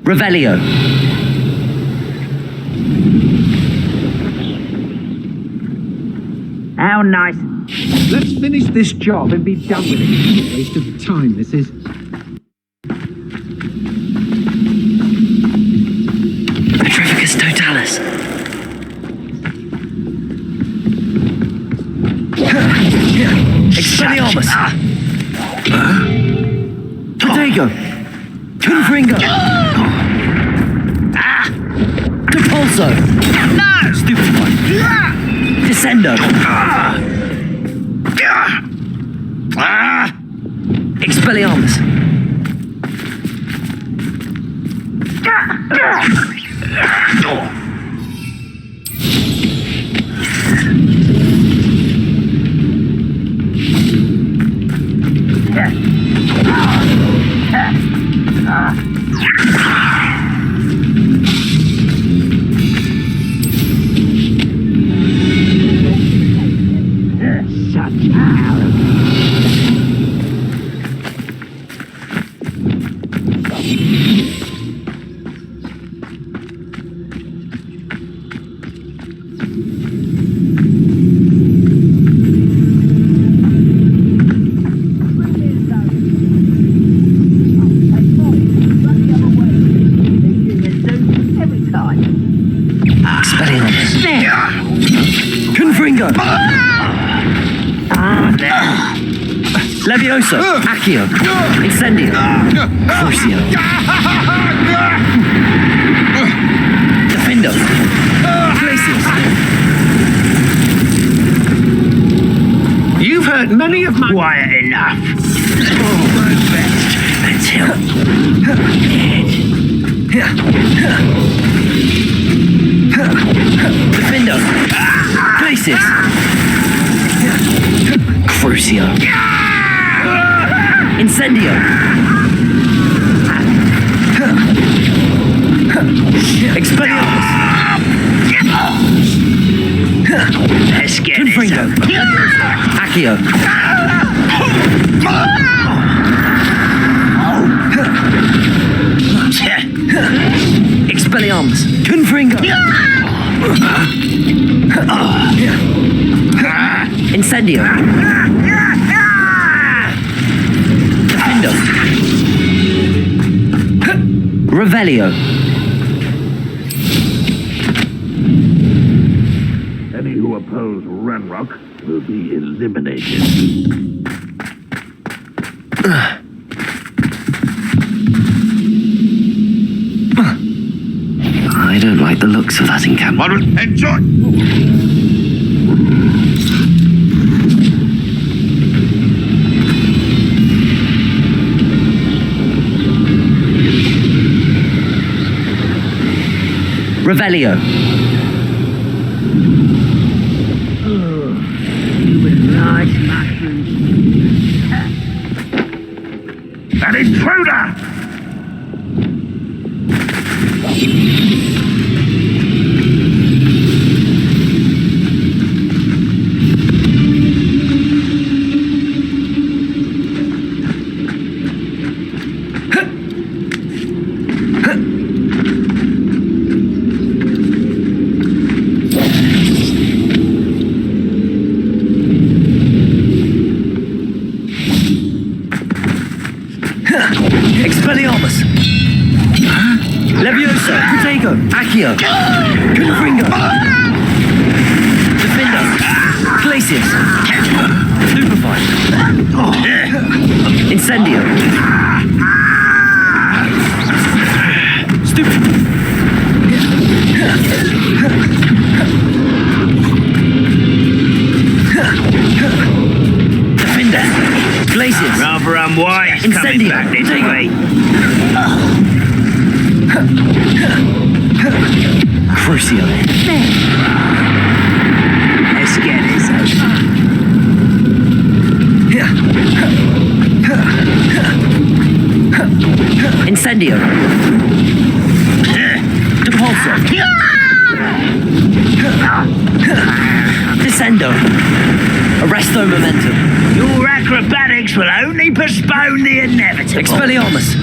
Revelio. How nice. Let's finish this job and be done with it. Waste of time, this is. Petrificus totalis. Expelliarmus. Protego. Confringo. Depulso. No! Stupefy. Descendo. Expelliarmus. Levioso, Accio, Incendio, Crucio, Defendo, Glacius. You've heard many of my... Quiet enough. Until Defendo, Glacius, Crucio. Incendio! Expelliarmus! Let's get Confringo! Accio! Expelliarmus! Confringo! Incendio! Revelio. Any who oppose Ranrock will be eliminated. I don't like the looks of that encampment. Enjoy! Revelio. With nice mushrooms. An intruder! Expelliarmus! Levioso! Protego! Accio! Confringo! Defendo! Glacius! Stupefy! Incendio! Stupefy! Defender! Glacius! Rather unwise coming Incendio! back this way. Crucio! Let's get this over. Incendio! Depulso! Descendo! Arresto momentum! Your acrobatics will only postpone the inevitable. Expelliarmus!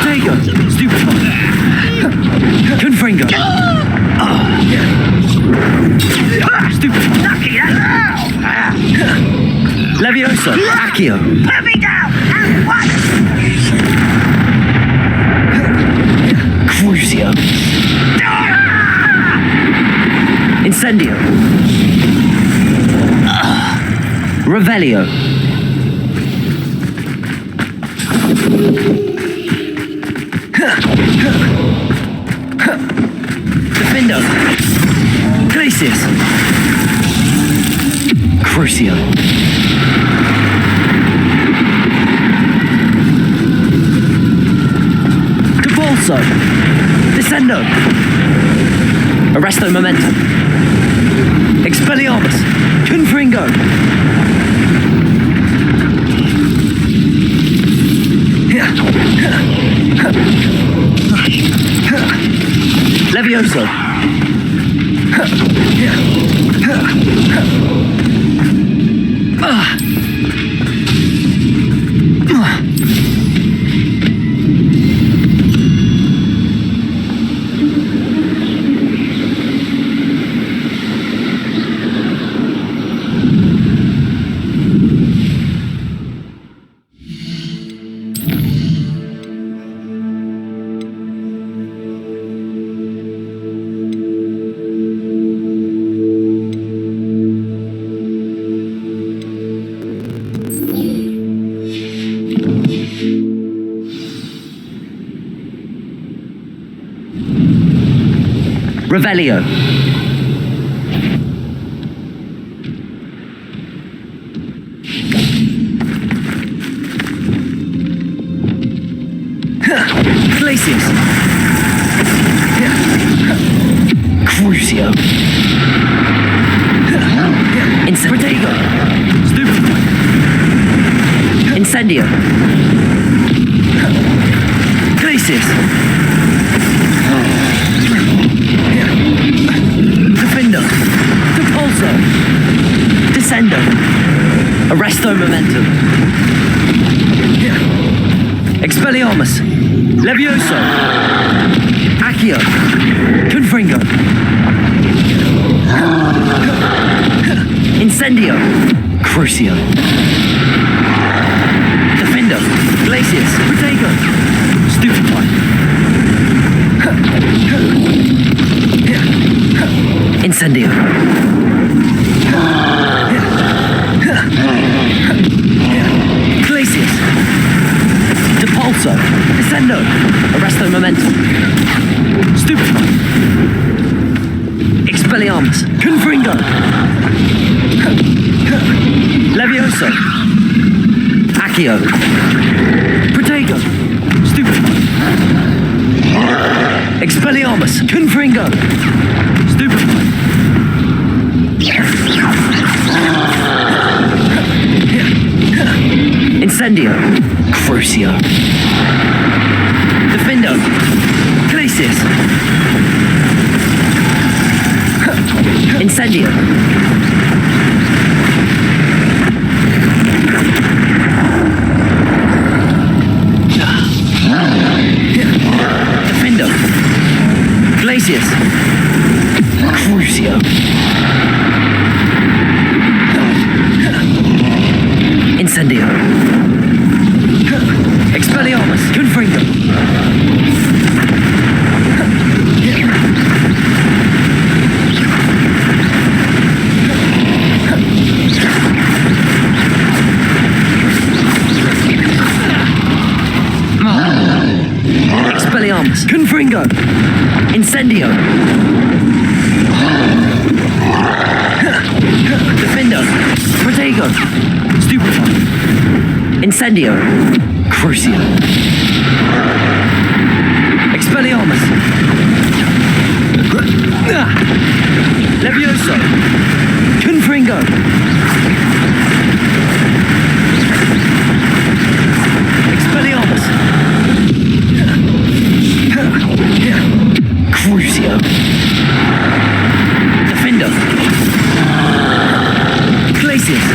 Protego. Stupefy. Confringo. Stupefy. Lucky that. Levioso. Accio. Put me down at once. Crucio. Incendio. Revelio. Defendo. Glacius. Crucio. Debolso. Descendo. Arresto Momentum. Expelliarmus. Confringo. Levioso. Revelio. Glacius. Crucio. Protego. Stupefy. Incendio. Glacius. Defendo. Depulso. Descendo. Arresto Momentum. Expelliarmus. Levioso. Accio. Confringo. Incendio. Crucio. Defendo. Glacius. Protego. Stupefy. Incendio. Glacius. Depulso. Descendo. Arresto Momentum. Stupefy. Expelliarmus. Confringo. Levioso. Accio. Protego. Stupefy. Expelliarmus. Confringo. Stupefy. Incendio. Crucio. Defendo. Glacius. Incendio. Defendo. Glacius. Crucio. Incendio. Expelliarmus. Confringo. Expelliarmus. Confringo. Incendio. Defendo. Protego. Stupefy. Incendio. Crucio. Expelliarmus. Levioso. Confringo. Expelliarmus. Crucio. Defendo. Glacius.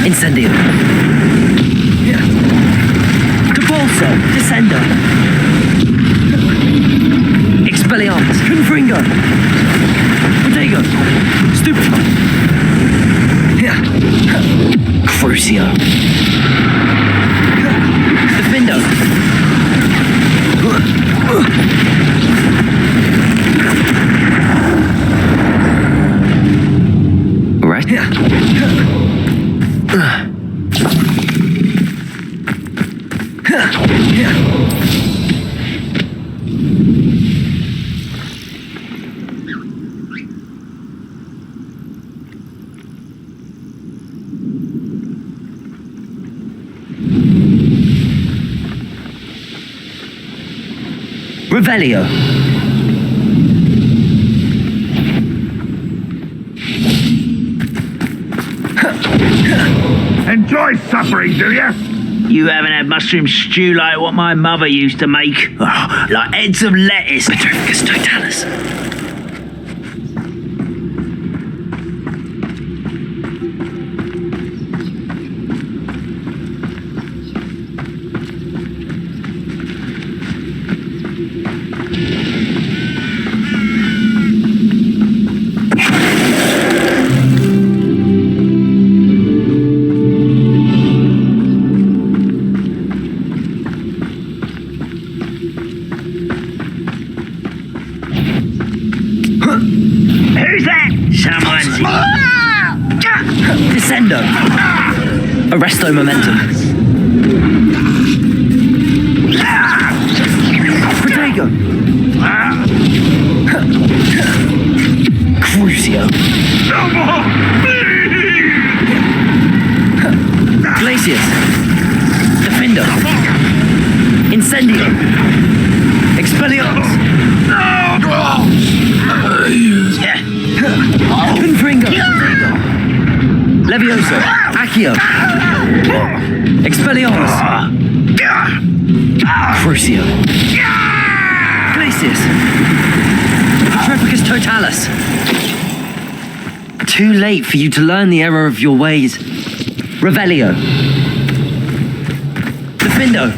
Incendio. Depulso. Levioso. Descendo. Expelliarmus. Confringo. Protego. Stupefy. Crucio. Defendo. Right. Revelio. Enjoy suffering, do ya? You haven't had mushroom stew like what my mother used to make? Oh, like heads of lettuce. Petrificus totalis. Who's that? Someone's... Descendo. Arresto momentum. Protego. Crucio. Glacius. Defendo. Incendio. Expelliarmus. Confringo. Levioso. Accio. Expelliarmus. Crucio. Glacius. Petrificus totalis. Too late for you to learn the error of your ways. Revelio. Defendo.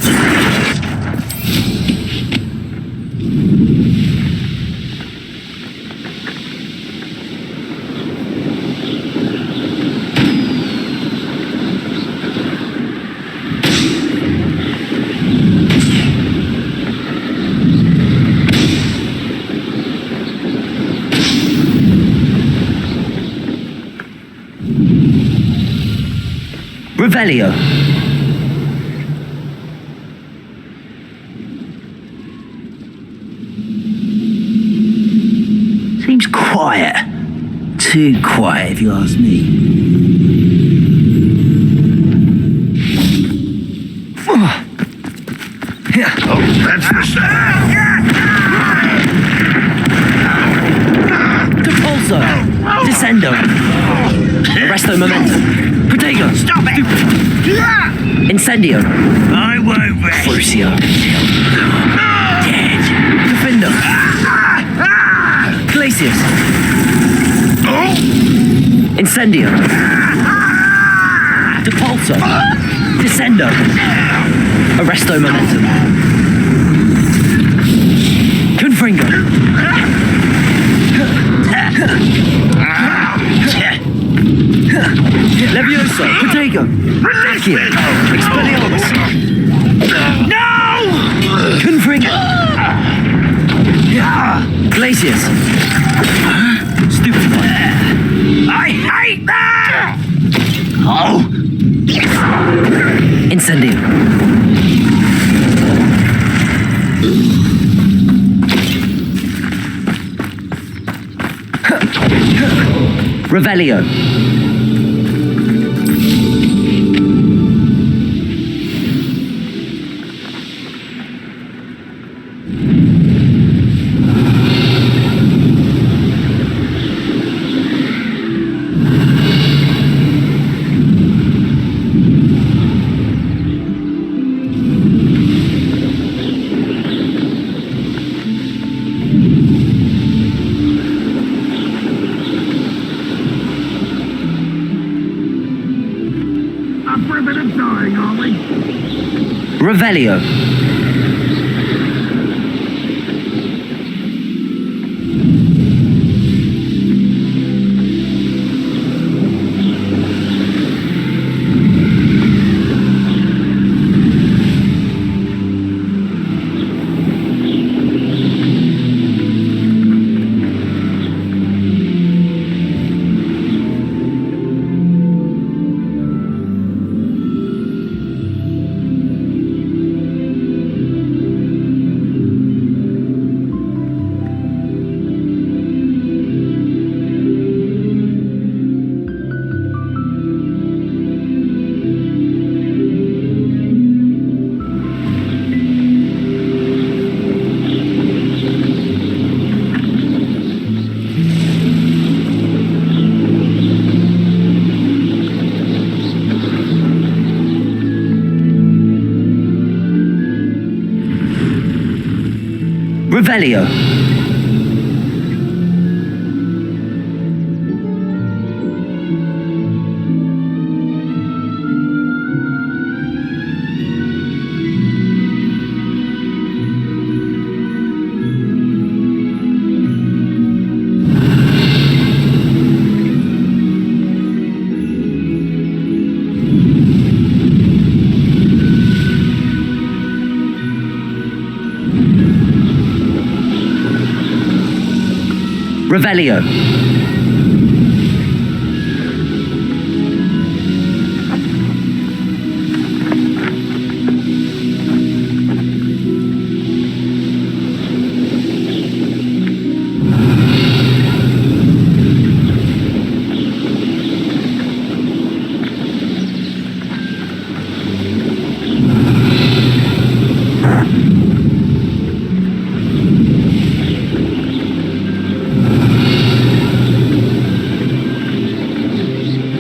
Revelio. Seems quiet. Too quiet, if you ask me. Oh, that's the sound. Depulso. Descendo. Arresto momentum. Protego. Stop it! Incendio. I won't rest. Crucio. Dead. Defendo. Glacius. Incendio. Depulso. Descendo. Arresto momentum. Confringo. Levioso. Protego. Accio. Expelliarmus. No! Confringo. Glacius. Stupefy. I hate that! Oh! Incendio. Revelio. Revelio. Revelio. Revelio.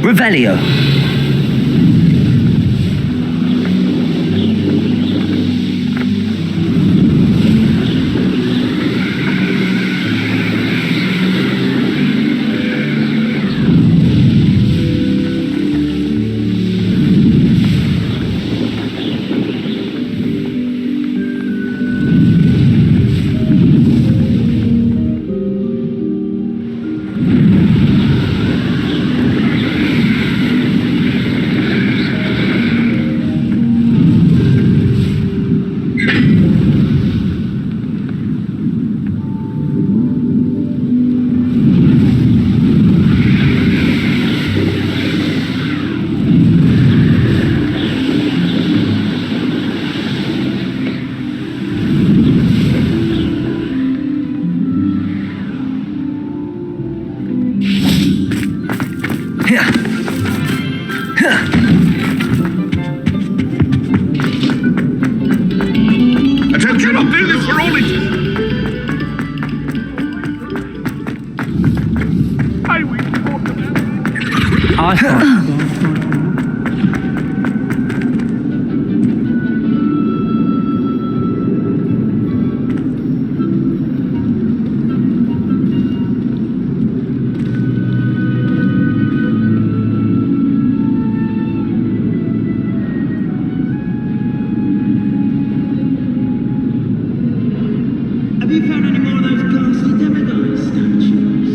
Revelio. Attention! I'll do this for all it is. I will report to them. I thought. Have you found any more of those ghastly demiguise statues?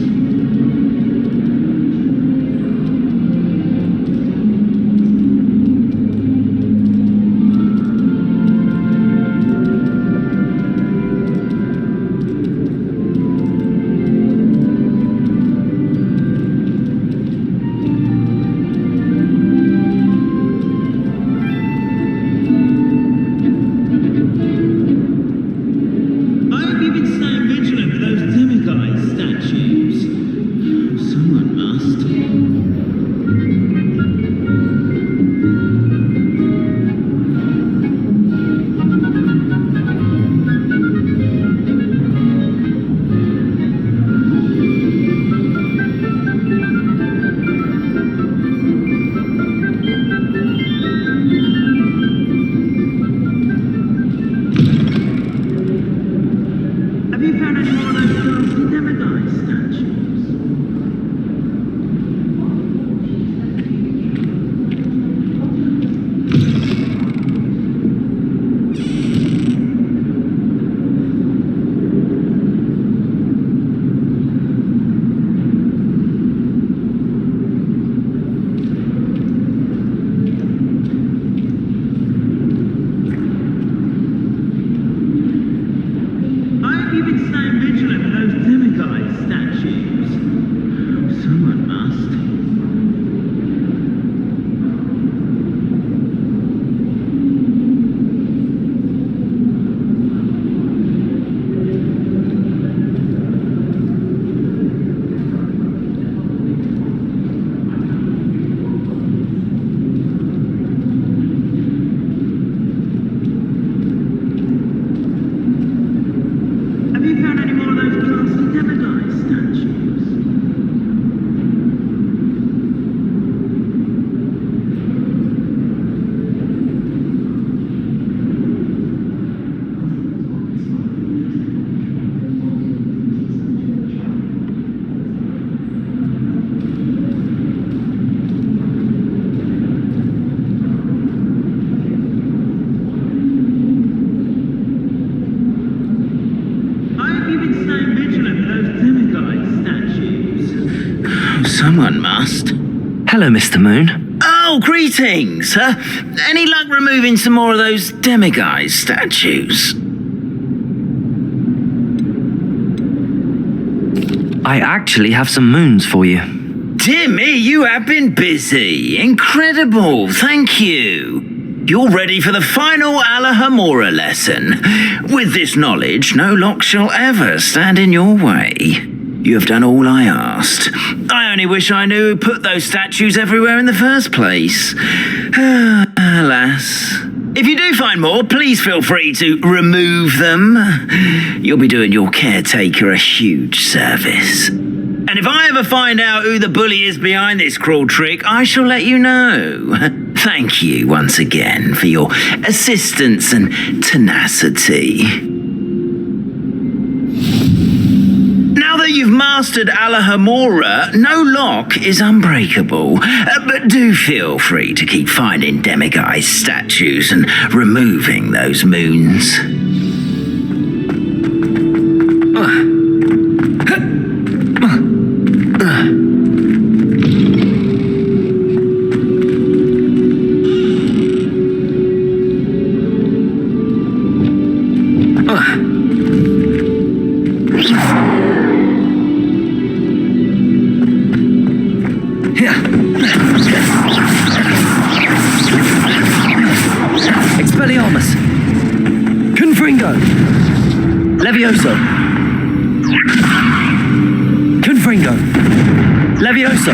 someone must. Hello, Mr. Moon. Oh, greetings. Any luck removing some more of those demiguise statues? I actually have some moons for you. Dear me, you have been busy. Incredible, thank you. You're ready for the final Alahamora lesson. With this knowledge, no lock shall ever stand in your way. You have done all I asked. I only wish I knew who put those statues everywhere in the first place. Alas. If you do find more, please feel free to remove them. You'll be doing your caretaker a huge service. And if I ever find out who the bully is behind this cruel trick, I shall let you know. Thank you once again for your assistance and tenacity. Now that you've mastered Alahamora, no lock is unbreakable. But do feel free to keep finding demiguise statues and removing those moons. Expelliarmus! Confringo! Levioso! Confringo! Levioso!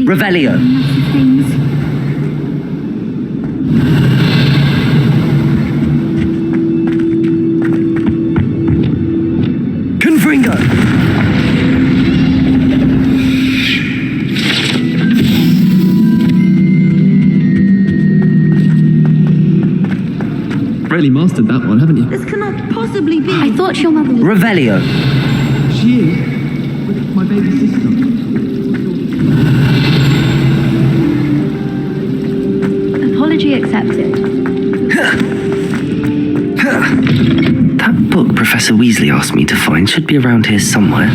Revelio. Confringo. Really mastered that one, haven't you? This cannot possibly be. I thought your mother was... Revelio. She is. With my baby sister. Apology accepted. That book Professor Weasley asked me to find should be around here somewhere.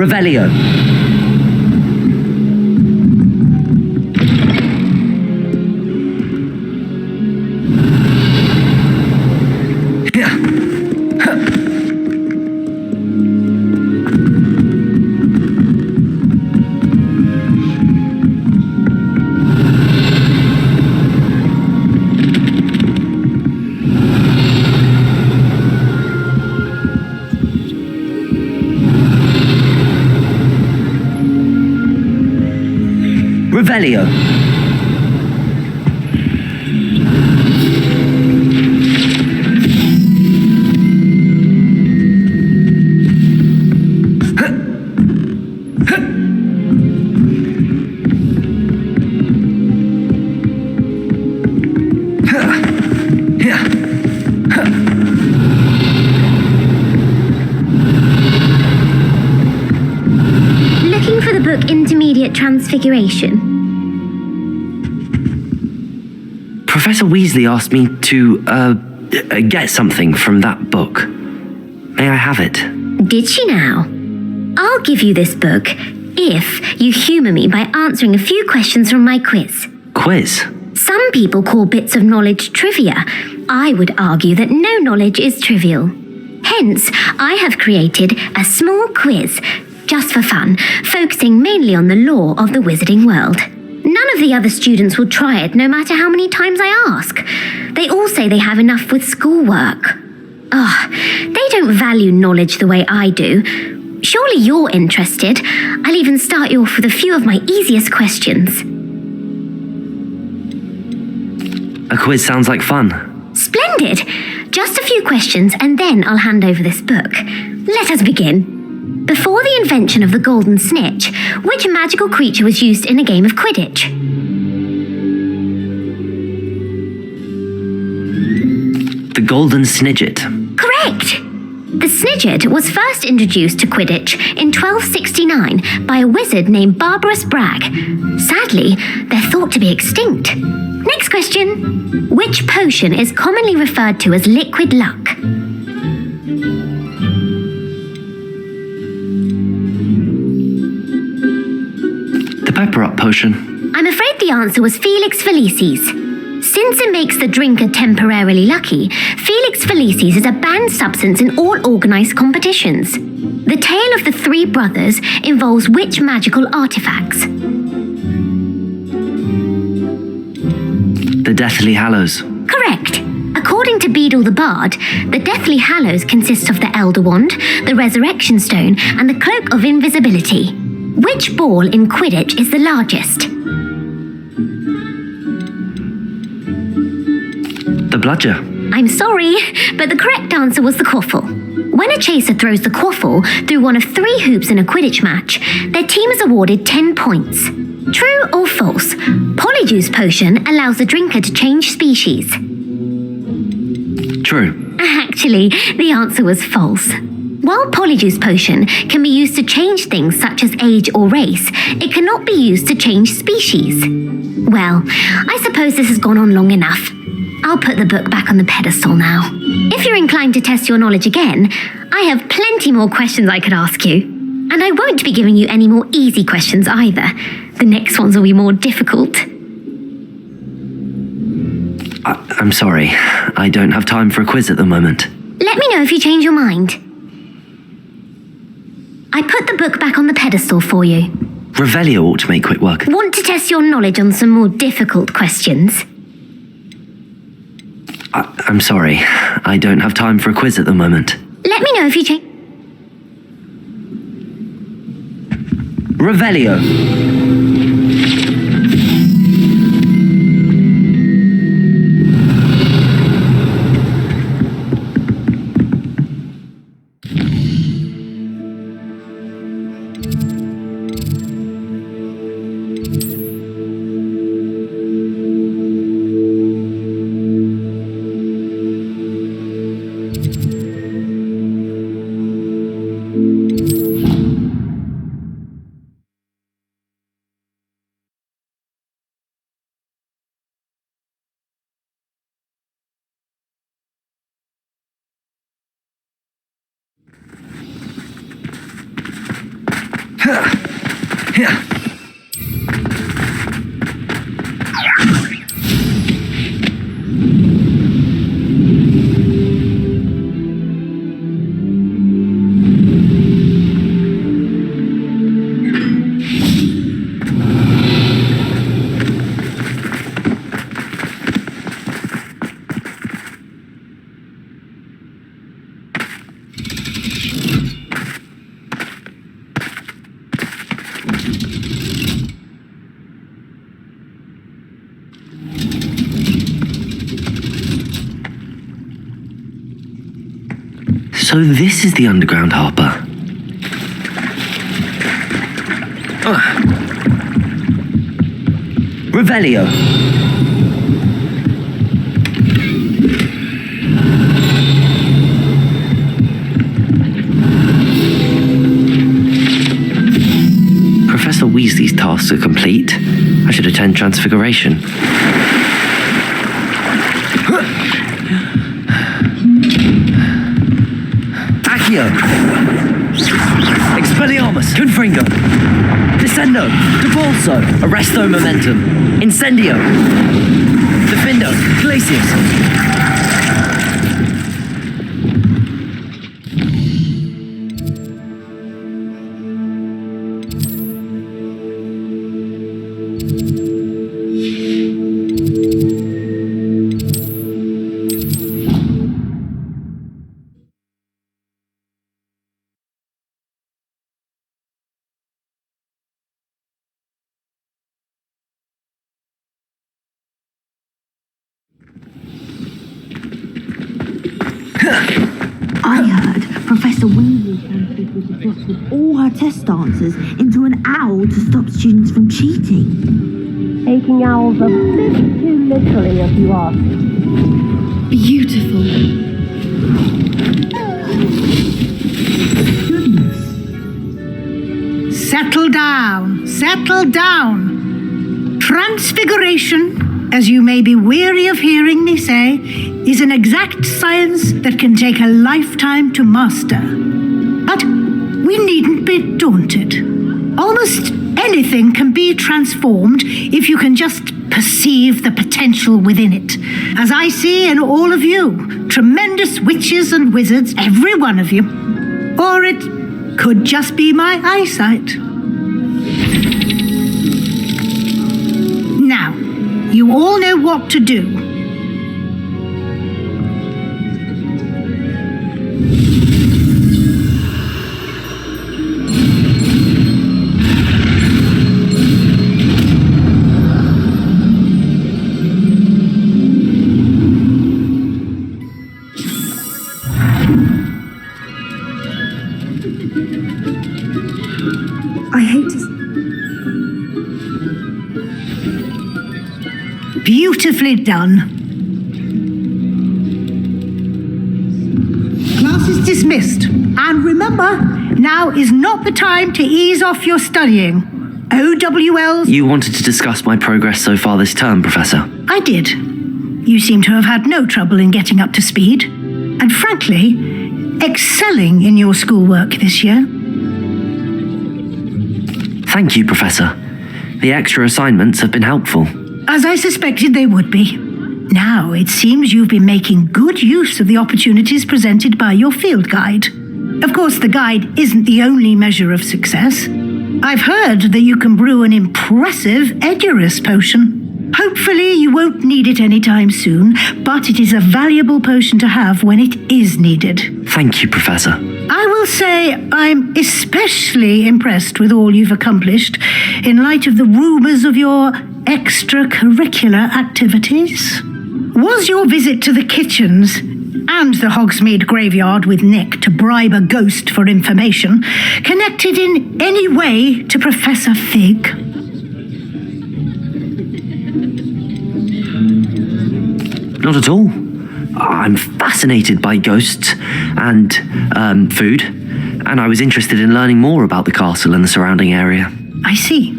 Revelio. Revelio. Looking for the book Intermediate Transfiguration. Professor Weasley asked me to, get something from that book. May I have it? Did she now? I'll give you this book if you humour me by answering a few questions from my quiz. Quiz? Some people call bits of knowledge trivia. I would argue that no knowledge is trivial. Hence, I have created a small quiz, just for fun, focusing mainly on the lore of the wizarding world. None of the other students will try it, no matter how many times I ask. They all say they have enough with schoolwork. They don't value knowledge the way I do. Surely you're interested. I'll even start you off with a few of my easiest questions. A quiz sounds like fun. Splendid! Just a few questions and then I'll hand over this book. Let us begin. Before the invention of the golden snitch, which magical creature was used in a game of Quidditch? The Golden Snidget. Correct! The Snidget was first introduced to Quidditch in 1269 by a wizard named Barbarous Bragg. Sadly, they're thought to be extinct. Next question. Which potion is commonly referred to as liquid luck? The Pepper Up potion. I'm afraid the answer was Felix Felicis. Since it makes the drinker temporarily lucky, Felix Felicis is a banned substance in all organised competitions. The tale of the three brothers involves which magical artifacts? The Deathly Hallows. Correct. According to Beedle the Bard, the Deathly Hallows consists of the Elder Wand, the Resurrection Stone, and the Cloak of Invisibility. Which ball in Quidditch is the largest? The Bludger. I'm sorry, but the correct answer was the quaffle. When a chaser throws the quaffle through one of 3 hoops in a Quidditch match, their team is awarded 10 points. True or false? Polyjuice potion allows the drinker to change species. True. Actually, the answer was false. While Polyjuice potion can be used to change things such as age or race, it cannot be used to change species. Well, I suppose this has gone on long enough. I'll put the book back on the pedestal now. If you're inclined to test your knowledge again, I have plenty more questions I could ask you. And I won't be giving you any more easy questions either. The next ones will be more difficult. I'm sorry. I don't have time for a quiz at the moment. Let me know if you change your mind. I put the book back on the pedestal for you. Revelio ought to make quick work. Want to test your knowledge on some more difficult questions? I'm sorry. I don't have time for a quiz at the moment. Let me know if you change. Revelio. So this is the underground harper. Revelio. Professor Weasley's tasks are complete. I should attend Transfiguration. Accio! Expelliarmus! Confringo! Descendo! Depulso! Arresto Momentum! Incendio! Defendo! Glacius! I heard Professor Weasley was adjust with all her test answers into an owl to stop students from cheating. Taking owls a bit too literally, if you ask. Beautiful. Goodness. Settle down, settle down. Transfiguration, as you may be weary of hearing me say, is an exact science that can take a lifetime to master. But we needn't be daunted. Almost anything can be transformed if you can just perceive the potential within it. As I see in all of you, tremendous witches and wizards, every one of you. Or it could just be my eyesight. Now, you all know what to do. I hate to... Beautifully done. Class is dismissed. And remember, now is not the time to ease off your studying. OWLs... You wanted to discuss my progress so far this term, Professor. I did. You seem to have had no trouble in getting up to speed. And frankly, excelling in your schoolwork this year. Thank you, Professor. The extra assignments have been helpful. As I suspected they would be. Now, it seems you've been making good use of the opportunities presented by your field guide. Of course, the guide isn't the only measure of success. I've heard that you can brew an impressive Edurus potion. Hopefully, you won't need it anytime soon, but it is a valuable potion to have when it is needed. Thank you, Professor. I will say I'm especially impressed with all you've accomplished in light of the rumors of your extracurricular activities. Was your visit to the kitchens and the Hogsmeade graveyard with Nick to bribe a ghost for information connected in any way to Professor Fig? Not at all. I'm fascinated by ghosts and food, and I was interested in learning more about the castle and the surrounding area. I see.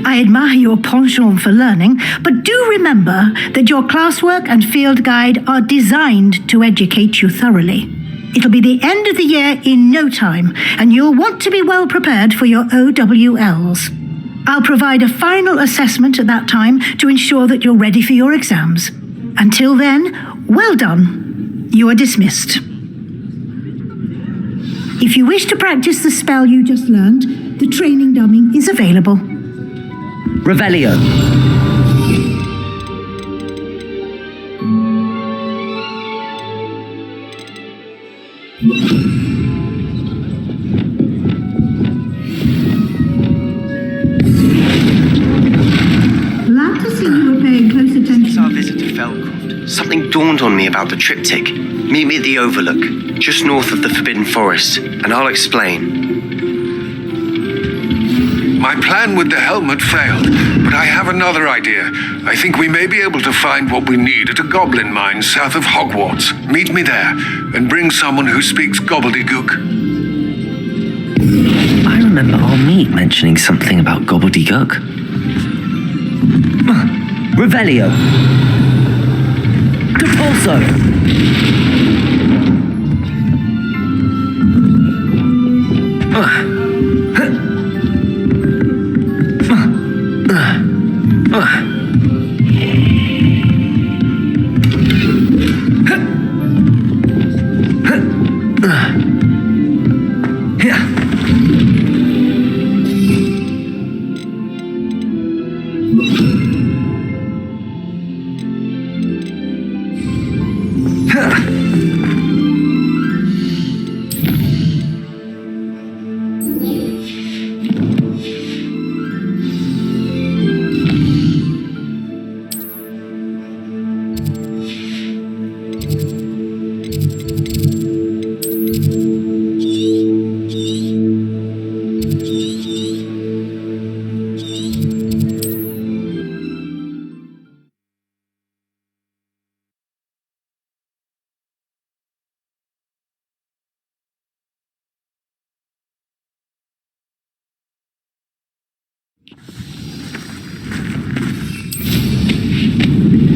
I admire your penchant for learning, but do remember that your classwork and field guide are designed to educate you thoroughly. It'll be the end of the year in no time, and you'll want to be well prepared for your OWLs. I'll provide a final assessment at that time to ensure that you're ready for your exams. Until then, well done. You are dismissed. If you wish to practice the spell you just learned, the training dummy is available. Revelio. Glad to see you were paying close attention. Since our visit to Feldcroft, something dawned on me about the triptych. Meet me at the Overlook, just north of the Forbidden Forest, and I'll explain. My plan with the helmet failed, but I have another idea. I think we may be able to find what we need at a goblin mine south of Hogwarts. Meet me there, and bring someone who speaks gobbledygook. I remember our meet mentioning something about gobbledygook. Revelio. Depulso.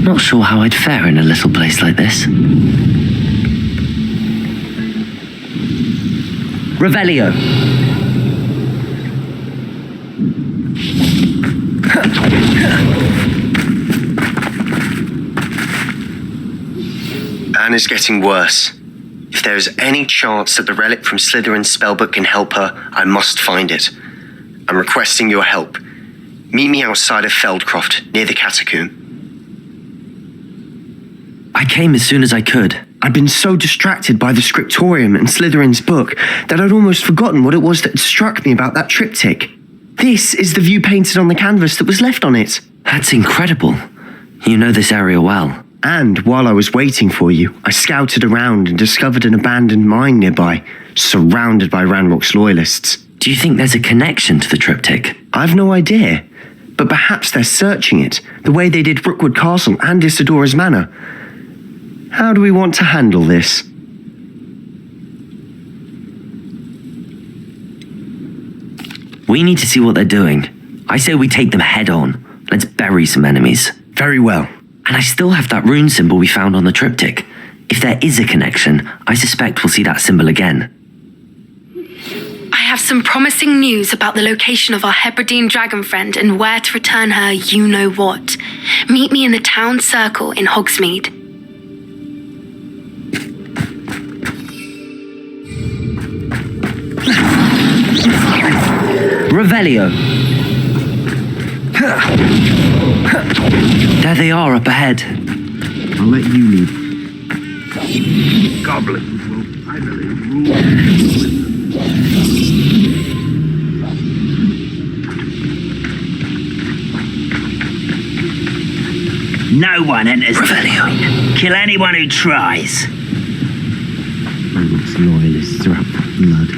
Not sure how I'd fare in a little place like this. Revelio. Anne is getting worse. If there is any chance that the relic from Slytherin's spellbook can help her, I must find it. I'm requesting your help. Meet me outside of Feldcroft, near the catacomb. I came as soon as I could. I'd been so distracted by the scriptorium and Slytherin's book that I'd almost forgotten what it was that struck me about that triptych. This is the view painted on the canvas that was left on it. That's incredible. You know this area well. And while I was waiting for you, I scouted around and discovered an abandoned mine nearby, surrounded by Ranrock's loyalists. Do you think there's a connection to the triptych? I've no idea, but perhaps they're searching it, the way they did Rookwood Castle and Isidora's Manor. How do we want to handle this? We need to see what they're doing. I say we take them head on. Let's bury some enemies. Very well. And I still have that rune symbol we found on the triptych. If there is a connection, I suspect we'll see that symbol again. I have some promising news about the location of our Hebridean dragon friend and where to return her you-know-what. Meet me in the town circle in Hogsmeade. Revelio. There they are up ahead. I'll let you lead. Goblins will finally rule. No one enters. Revelio. Kill anyone who tries. Ranrock's loyalists are out for blood.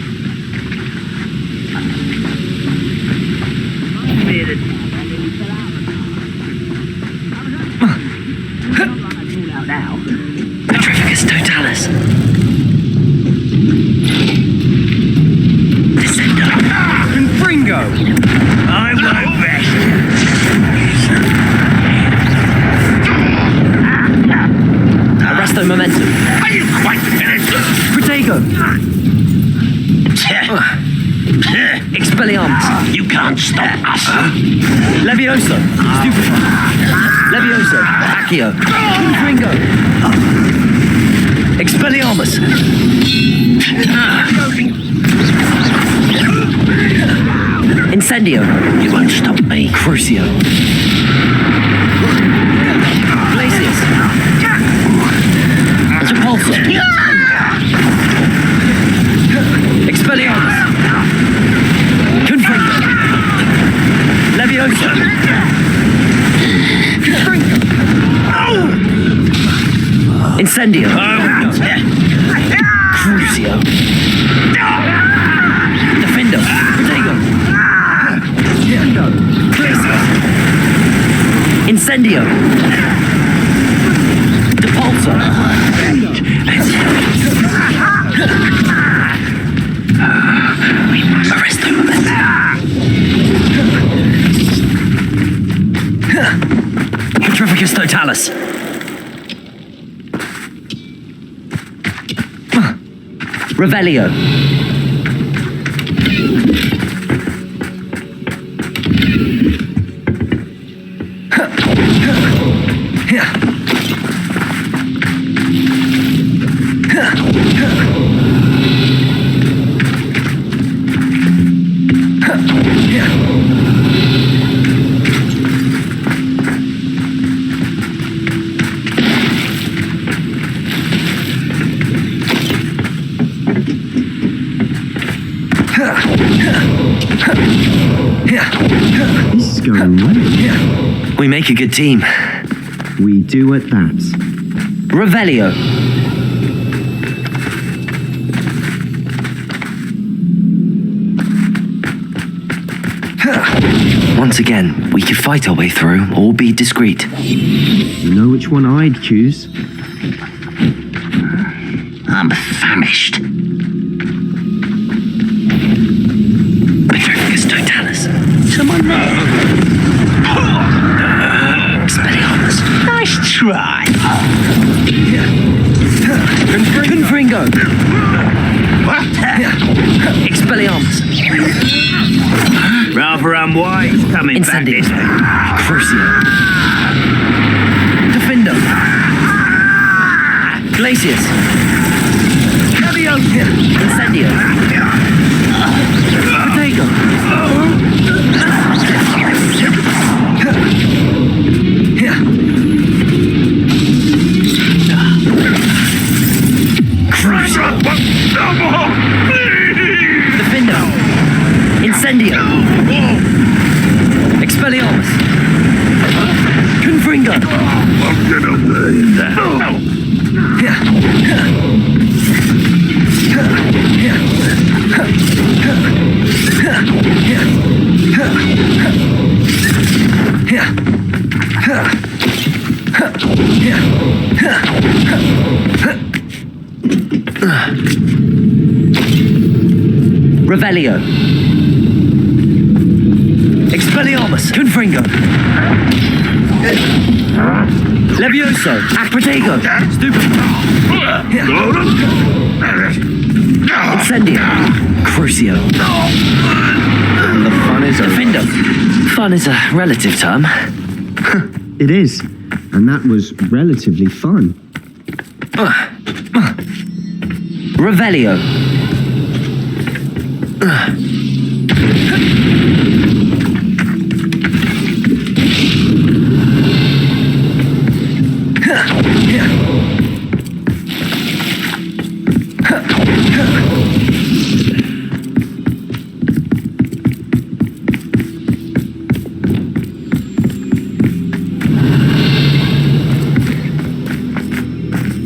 Petrificus totalis. Descendo. Confringo! I won't rest. Arresto momentum. Are you quite finished? Protego. Protego! Expelliarmus! You can't stop us. Levioso! Stupefy! Levioso! Accio! Ringo! Expelliarmus! Incendio! You won't stop me. Crucio! Glacius! Repulsor! Expelliarmus! Confringo! Levioso! Incendio! Crucio! Defendo! Protego! Incendio! Depulsor! Arresto! Petrificus totalis! Revelio! This is going well. We make a good team. We do at that. Revelio! Once again, we could fight our way through or be discreet. You know which one I'd choose? I'm famished. Petrificus totalis! Come on now. Expelliarmus! Nice try. Confringo! Expelliarmus! Rather unwise coming back Incendio! this way. Crucio! Defendo! Glacius! Incendio! Protego! Crucio! Defendo! Incendio! Expelliarmus! Confringo! I'm gonna burn that. Revelio! Expelliarmus! Confringo! Levioso! Protego! Stupefy! Incendio! Crucio! The fun is over. Defendo! Fun is a relative term. It is. And that was relatively fun. Revelio!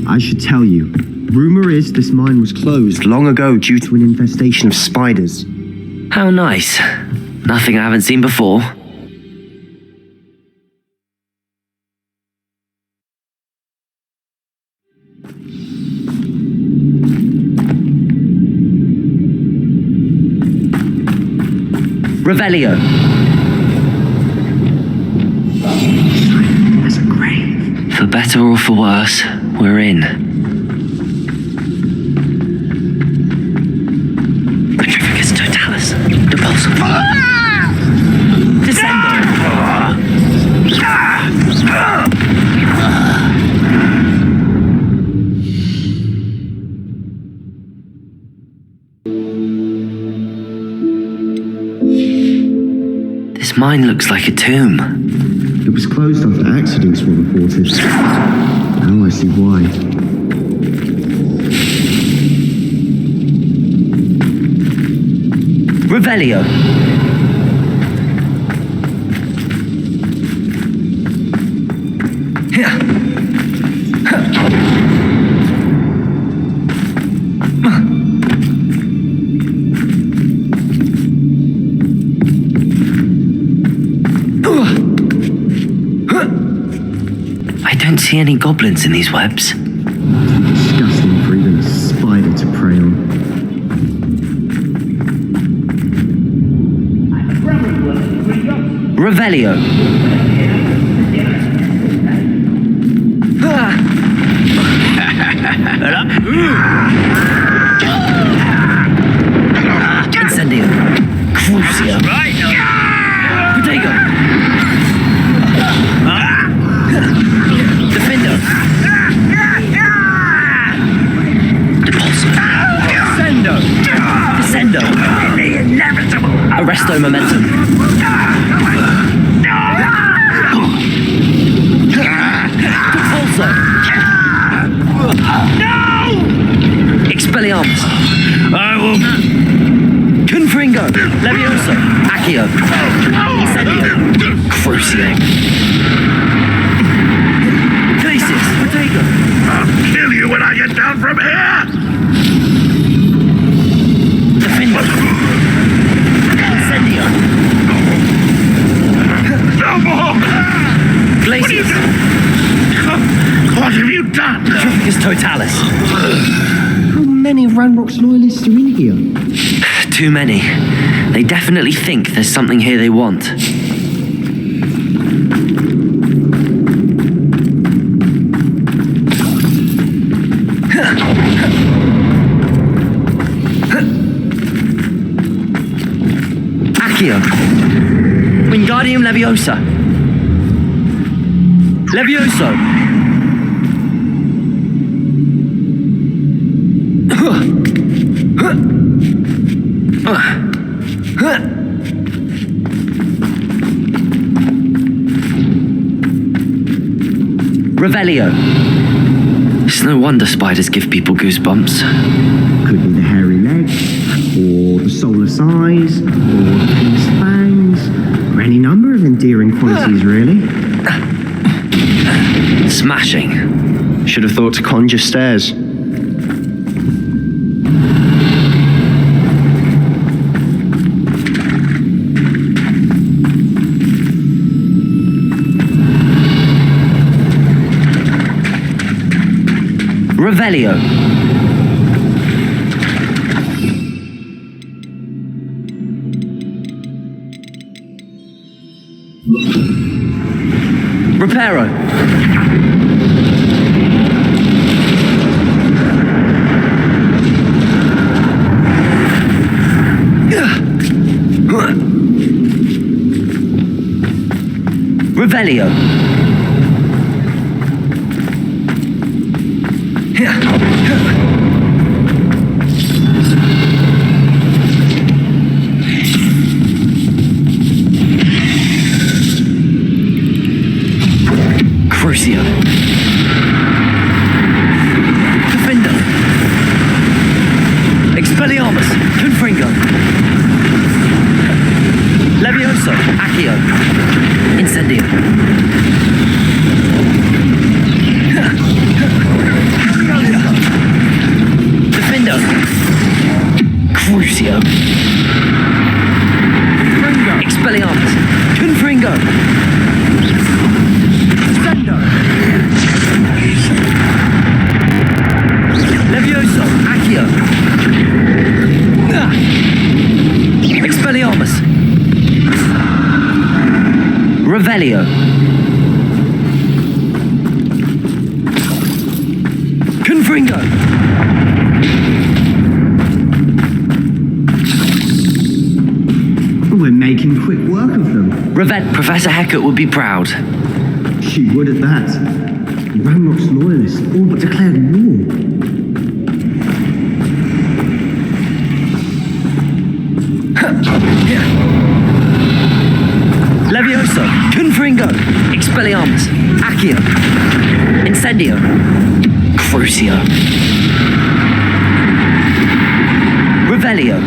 I should tell you. Rumor is this mine was closed long ago due to an infestation of spiders. How nice. Nothing I haven't seen before. Revelio! There's a grave. For better or for worse, we're in. Mine looks like a tomb. It was closed after accidents were reported. Now I see why. Revelio. I don't see any goblins in these webs. Disgusting for even a spider to prey on. Revelio. Incendio. Crucio. Protego. Defender. Depulso. Descendo. Arresto momentum. Depulso. Expelliarmus. I will. Confringo. Levioso. Accio. Incendio. Crucio. Glacius. Protego. I'll kill you when I get down from here! Defender. Incendio. No more! Glacius. What have you done? Trificus Totalis. How many of Ranrock's loyalists are in here? Too many. They definitely think there's something here they want. Accio. Wingardium Leviosa. Levioso. Revelio. It's no wonder spiders give people goosebumps. Could be the hairy legs, or the soulless eyes, or the pierced fangs, or any number of endearing qualities, really. Smashing. Should have thought to conjure stairs. Revelio. Reparo. Revelio. Crucio. Defender. Expelliarmus. Confringo. Levioso. Accio. Incendio. Defender. Crucio. Expelliarmus. Confringo. Levioso, Accio. Expelliarmus. Revelio. Confringo. We're making quick work of them. Professor Hecat would be proud. She would at that. Ranrock's loyalists all but declared war. Confringo! Expelliarmus! Accio! Incendio! Crucio! Revelio!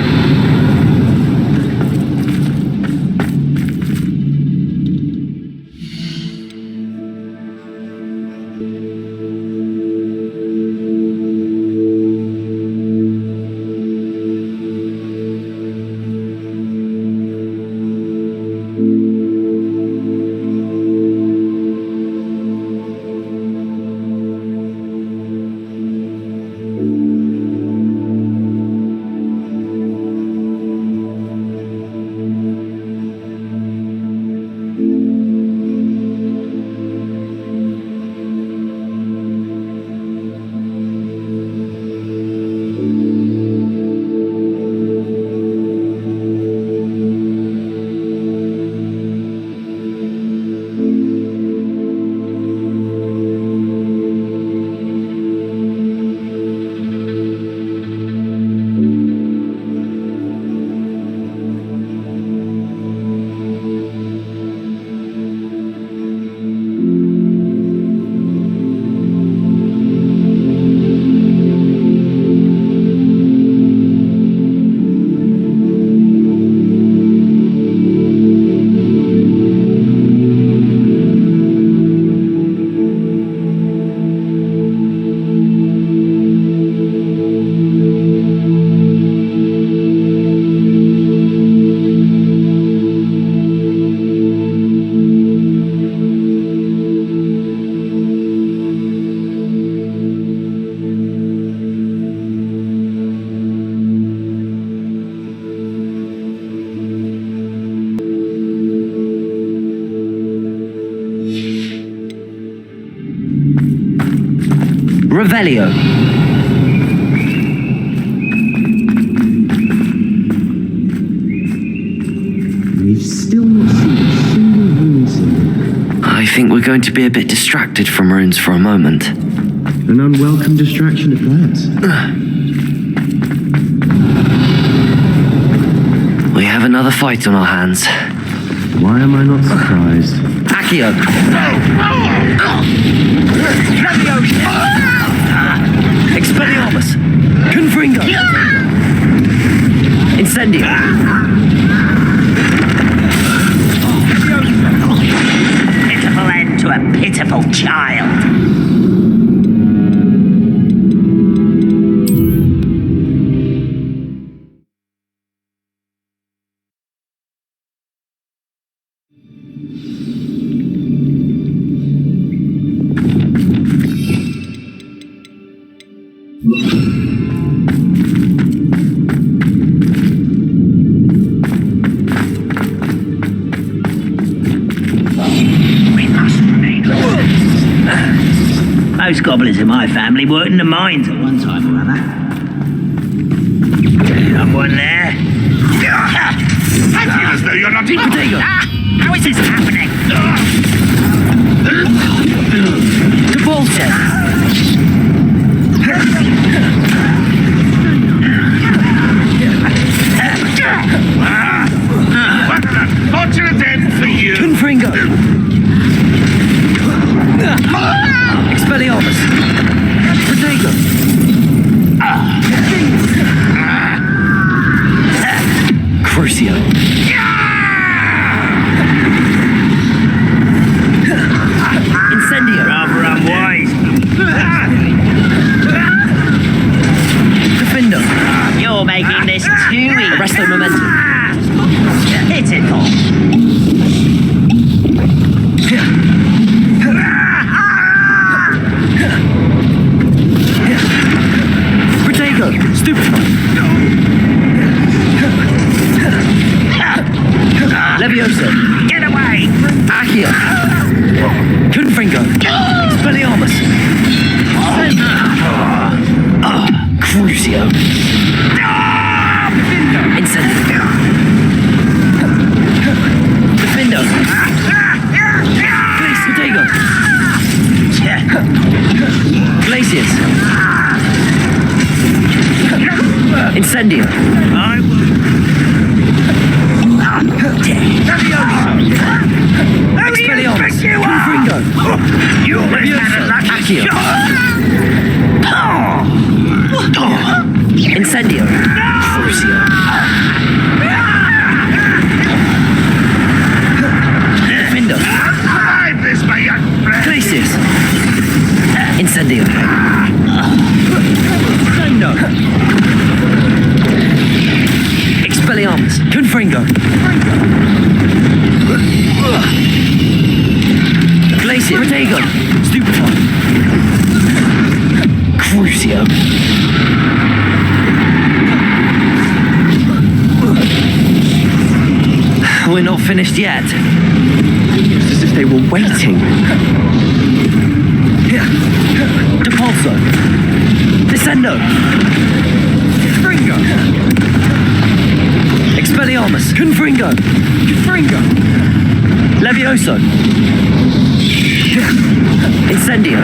Revelio. We've still not seen a single rune symbol. I think we're going to be a bit distracted from runes for a moment. An unwelcome distraction at that. We have another fight on our hands. Why am I not surprised? Accio! Expelliarmus! Confringo! Incendio! Pitiful end to a pitiful child. Most goblins in my family worked in the mines at one time or other. Someone there? I feel as though you're not even... How is this happening? The bullshit! What an unfortunate end for you! Confringo! Expelliarmus! Protego! Crucio! Incendio! Rather unwise. Defendo! You're making this too easy. Arresto Momentum! Pitiful. Protego! Stupefy! Levioso! Get away! Accio! Confringo! Expelliarmus! Crucio! Incendio! Defendo! Protego! Glacius! Incendio! Accio. Incendio. Crucio. Defendo. Glacius. Incendio. Defendo. Expelliarmus. Confringo. Glacier. Protego. Stupefy. Crucio. We're not finished yet. It's as if they were waiting. Depulso. Descendo. Confringo. Expelliarmus. Confringo. Confringo. Levioso. Incendio.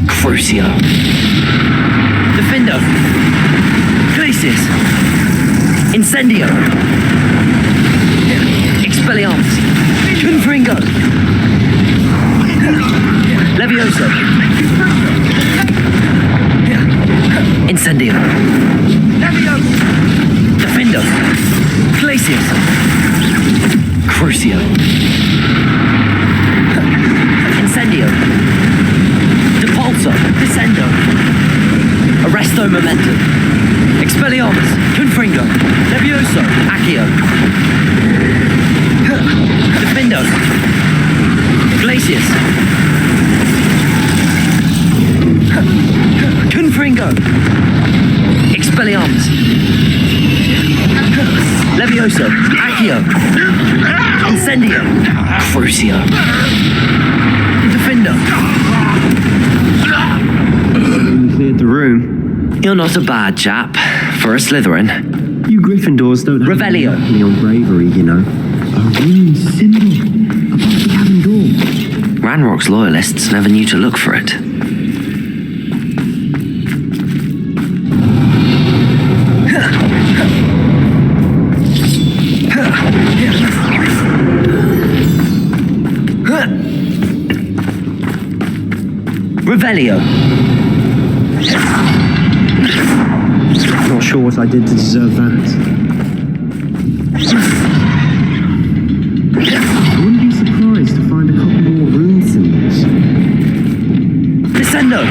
Crucio. Defendo. Glacius. Incendio. Expelliarmus. Confringo. Levioso. Incendio. Defendo. Glacius. Crucio. Incendio. Depulso. Descendo. Arresto Momentum. Expelliarmus. Confringo. Levioso. Accio. Defendo. Glacius. Confringo. Expelliarmus. Levioso. Accio. Incendio. Crucio. Defendo. We cleared the room. You're not a bad chap for a Slytherin. You Gryffindors don't have Revelio. me on bravery, you know. A rune symbol above the cabin door. Ranrock's loyalists never knew to look for it. Revelio. Not sure what I did to deserve that. I wouldn't be surprised to find a couple more rune symbols. Descendo.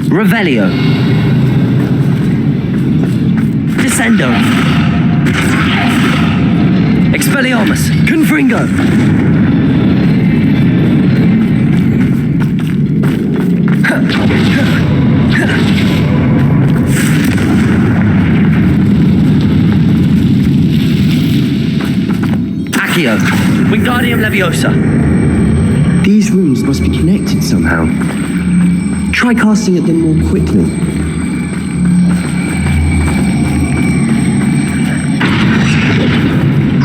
Revelio. Descendo. Expelliarmus. Confringo. Accio. Wingardium Leviosa. These runes must be connected somehow. Try casting at them more quickly.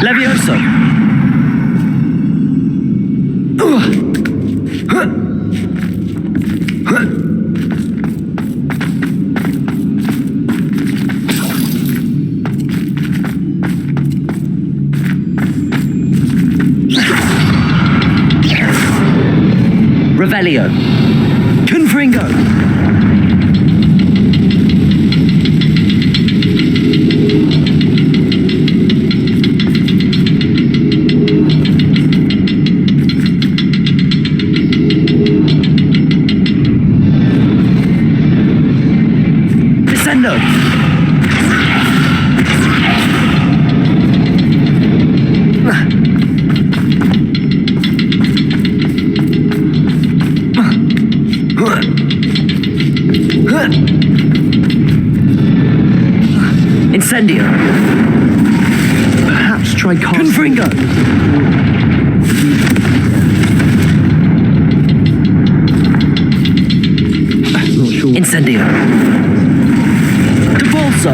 Levioso. Revelio. Confringo. Descendo. Incendio. Perhaps try casting... Confringo. Not sure. Incendio. Depulso.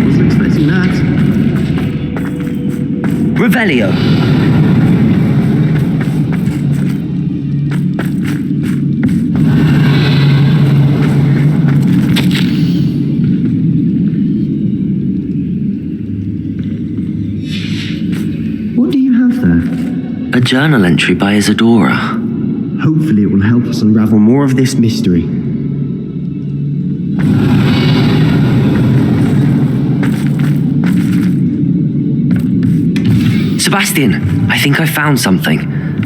Wasn't expecting that. Revelio. What do you have there? A journal entry by Isadora. Hopefully it will help us unravel more of this mystery. Sebastian, I think I found something.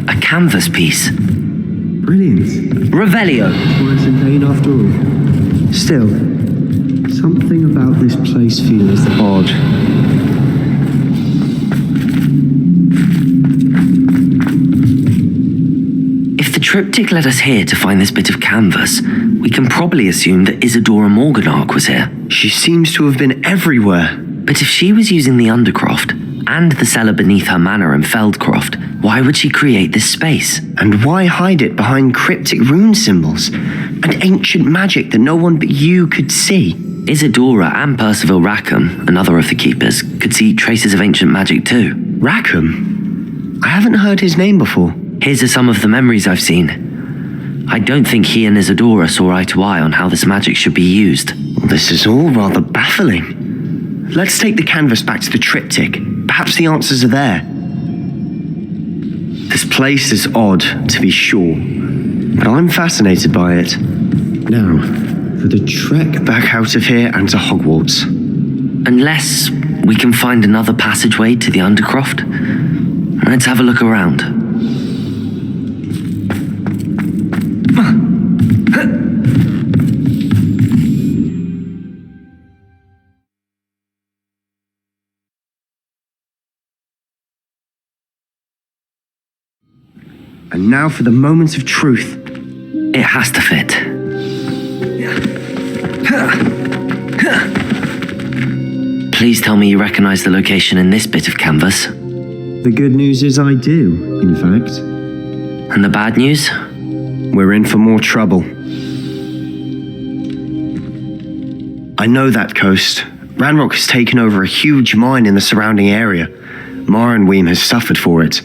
A canvas piece. Brilliant. Revelio. Twice in vain after all. Still, something about this place feels odd. If the triptych led us here to find this bit of canvas, we can probably assume that Isadora Morganark was here. She seems to have been everywhere. But if she was using the Undercroft and the cellar beneath her manor in Feldcroft, why would she create this space? And why hide it behind cryptic rune symbols and ancient magic that no one but you could see? Isadora and Percival Rackham, another of the keepers, could see traces of ancient magic too. Rackham? I haven't heard his name before. His are some of the memories I've seen. I don't think he and Isadora saw eye to eye on how this magic should be used. This is all rather baffling. Let's take the canvas back to the triptych. Perhaps the answers are there. This place is odd, to be sure, but I'm fascinated by it. Now, for the trek back out of here and to Hogwarts. Unless we can find another passageway to the Undercroft. Let's have a look around. And now for the moment of truth. It has to fit. Please tell me you recognize the location in this bit of canvas. The good news is I do, in fact. And the bad news? We're in for more trouble. I know that coast. Ranrock has taken over a huge mine in the surrounding area. Marenweem has suffered for it.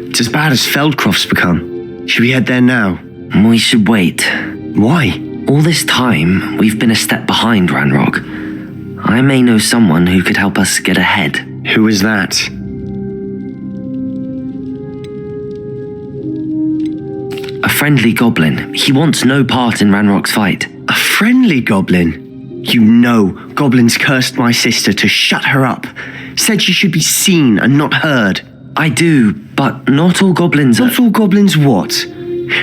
It's as bad as Feldcroft's become. Should we head there now? We should wait. Why? All this time, we've been a step behind Ranrock. I may know someone who could help us get ahead. Who is that? A friendly goblin. He wants no part in Ranrock's fight. A friendly goblin? You know, goblins cursed my sister to shut her up. Said she should be seen and not heard. I do, but not all goblins are... Not all goblins what?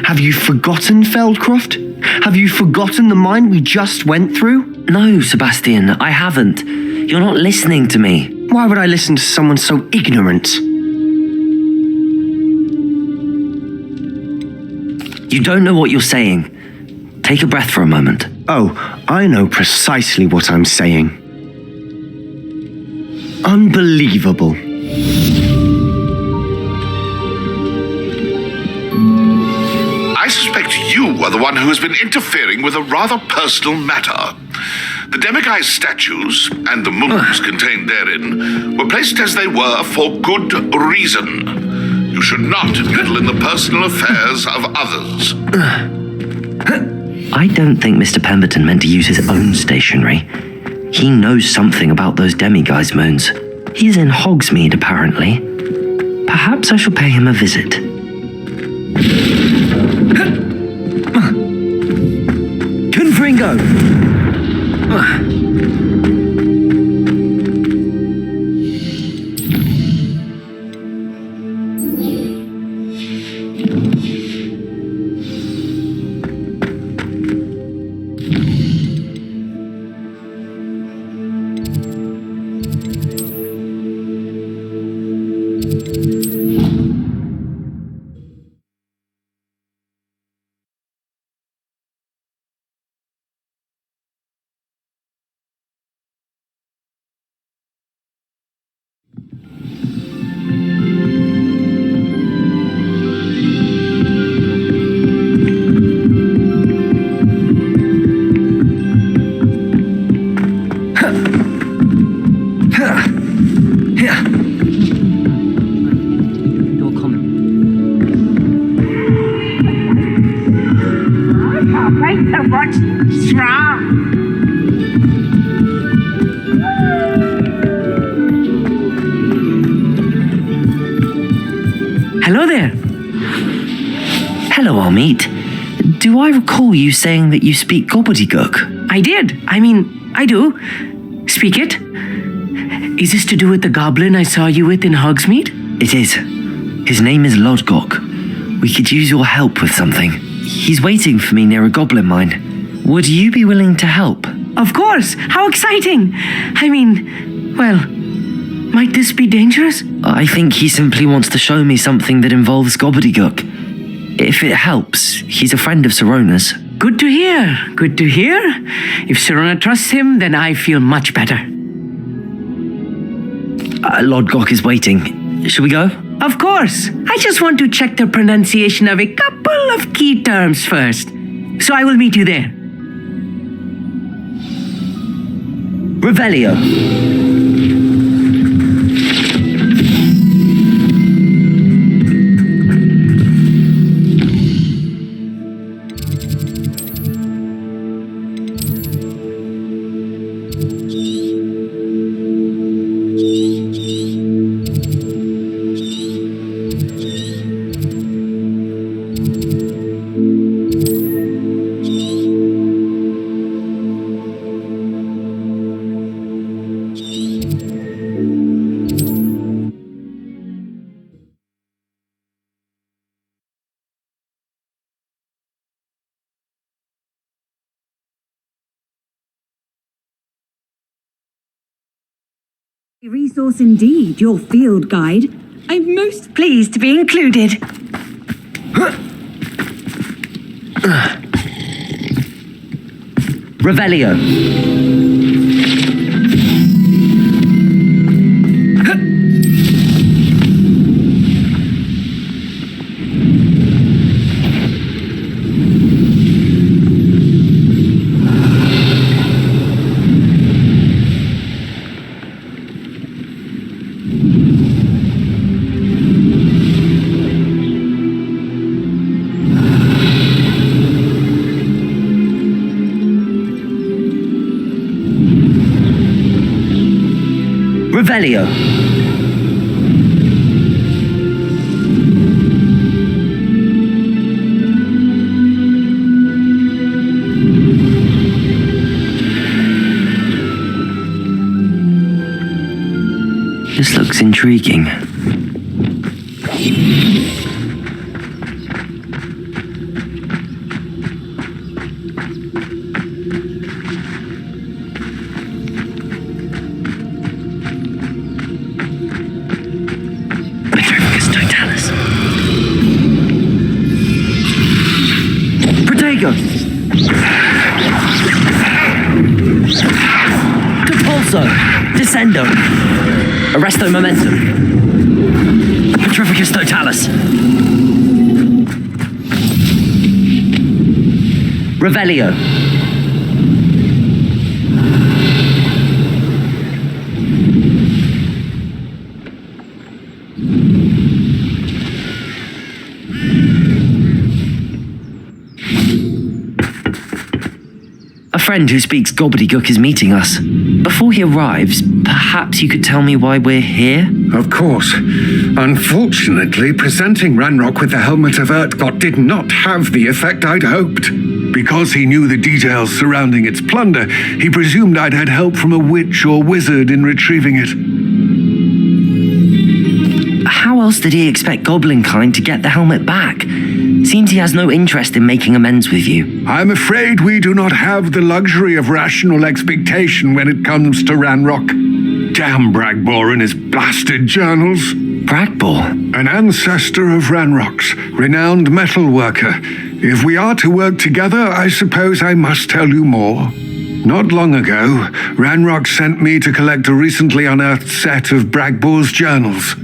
Have you forgotten Feldcroft? Have you forgotten the mine we just went through? No, Sebastian, I haven't. You're not listening to me. Why would I listen to someone so ignorant? You don't know what you're saying. Take a breath for a moment. Oh, I know precisely what I'm saying. Unbelievable. I suspect you are the one who has been interfering with a rather personal matter. The Demiguise statues and the moons contained therein were placed as they were for good reason. You should not meddle in the personal affairs of others. I don't think Mr. Pemberton meant to use his own stationery. He knows something about those Demiguise moons. He's in Hogsmeade, apparently. Perhaps I shall pay him a visit. Confringo! Hello there. Hello, Amit. Do I recall you saying that you speak gobbledygook? I did. I do. Speak it. Is this to do with the goblin I saw you with in Hogsmeade? It is. His name is Lodgok. We could use your help with something. He's waiting for me near a goblin mine. Would you be willing to help? Of course. How exciting. Might this be dangerous? I think he simply wants to show me something that involves gobbledygook. If it helps, he's a friend of Sirona's. Good to hear. Good to hear. If Sirona trusts him, then I feel much better. Lodgok is waiting. Shall we go? Of course. I just want to check the pronunciation of a couple of key terms first. So I will meet you there. Revelio. Resource indeed, your field guide. I'm most pleased to be included. Revelio. Revelio. This looks intriguing. Descendo. Arresto momentum. Petrificus totalis. Revelio. A friend who speaks gobbledygook is meeting us. Before he arrives, perhaps you could tell me why we're here? Of course. Unfortunately, presenting Ranrock with the Helmet of Urtkot did not have the effect I'd hoped. Because he knew the details surrounding its plunder, he presumed I'd had help from a witch or wizard in retrieving it. How else did he expect Goblinkind to get the helmet back? Seems he has no interest in making amends with you. I'm afraid we do not have the luxury of rational expectation when it comes to Ranrock. Damn Bragbor and his blasted journals. Bragbor? An ancestor of Ranrock's, renowned metal worker. If we are to work together, I suppose I must tell you more. Not long ago, Ranrock sent me to collect a recently unearthed set of Bragbor's journals.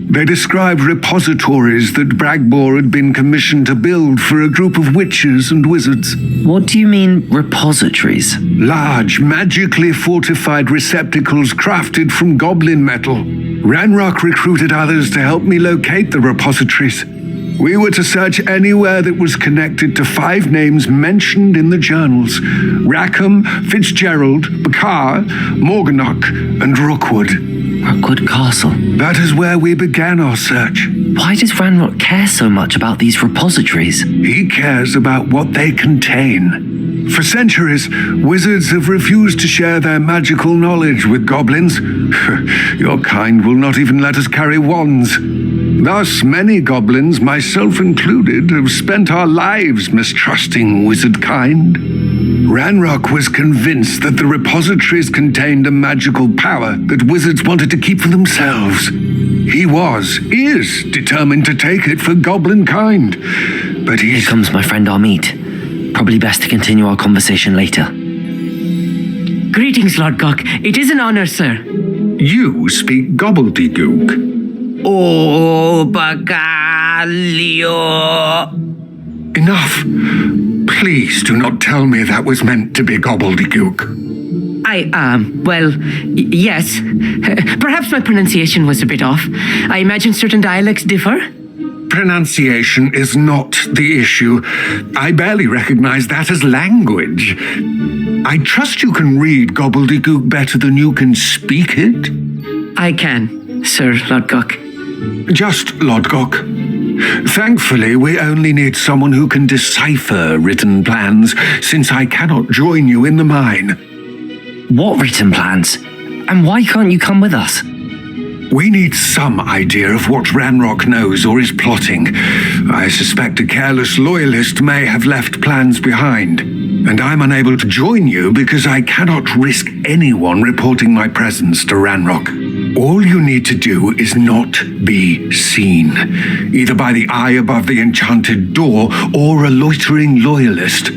They described repositories that Bragbor had been commissioned to build for a group of witches and wizards. What do you mean, repositories? Large, magically fortified receptacles crafted from goblin metal. Ranrock recruited others to help me locate the repositories. We were to search anywhere that was connected to 5 names mentioned in the journals: Rackham, Fitzgerald, Bakar, Morganach, and Rookwood. Rookwood Castle. That is where we began our search. Why does Ranrock care so much about these repositories? He cares about what they contain. For centuries, wizards have refused to share their magical knowledge with goblins. Your kind will not even let us carry wands. Thus, many goblins, myself included, have spent our lives mistrusting wizard kind. Ranrock was convinced that the repositories contained a magical power that wizards wanted to keep for themselves. He is determined to take it for goblin kind. But Here comes my friend Armeet. Probably best to continue our conversation later. Greetings, Lord Gok. It is an honor, sir. You speak gobbledygook. Oh, Bagalio. Enough. Please do not tell me that was meant to be gobbledygook. Yes. Perhaps my pronunciation was a bit off. I imagine certain dialects differ. Pronunciation is not the issue. I barely recognize that as language. I trust you can read gobbledygook better than you can speak it. I can, Sir Lord Gok. Just Lord Gok. Thankfully, we only need someone who can decipher written plans, since I cannot join you in the mine. What written plans? And why can't you come with us? We need some idea of what Ranrock knows or is plotting. I suspect a careless loyalist may have left plans behind, and I'm unable to join you because I cannot risk anyone reporting my presence to Ranrock. All you need to do is not be seen, either by the eye above the enchanted door or a loitering loyalist.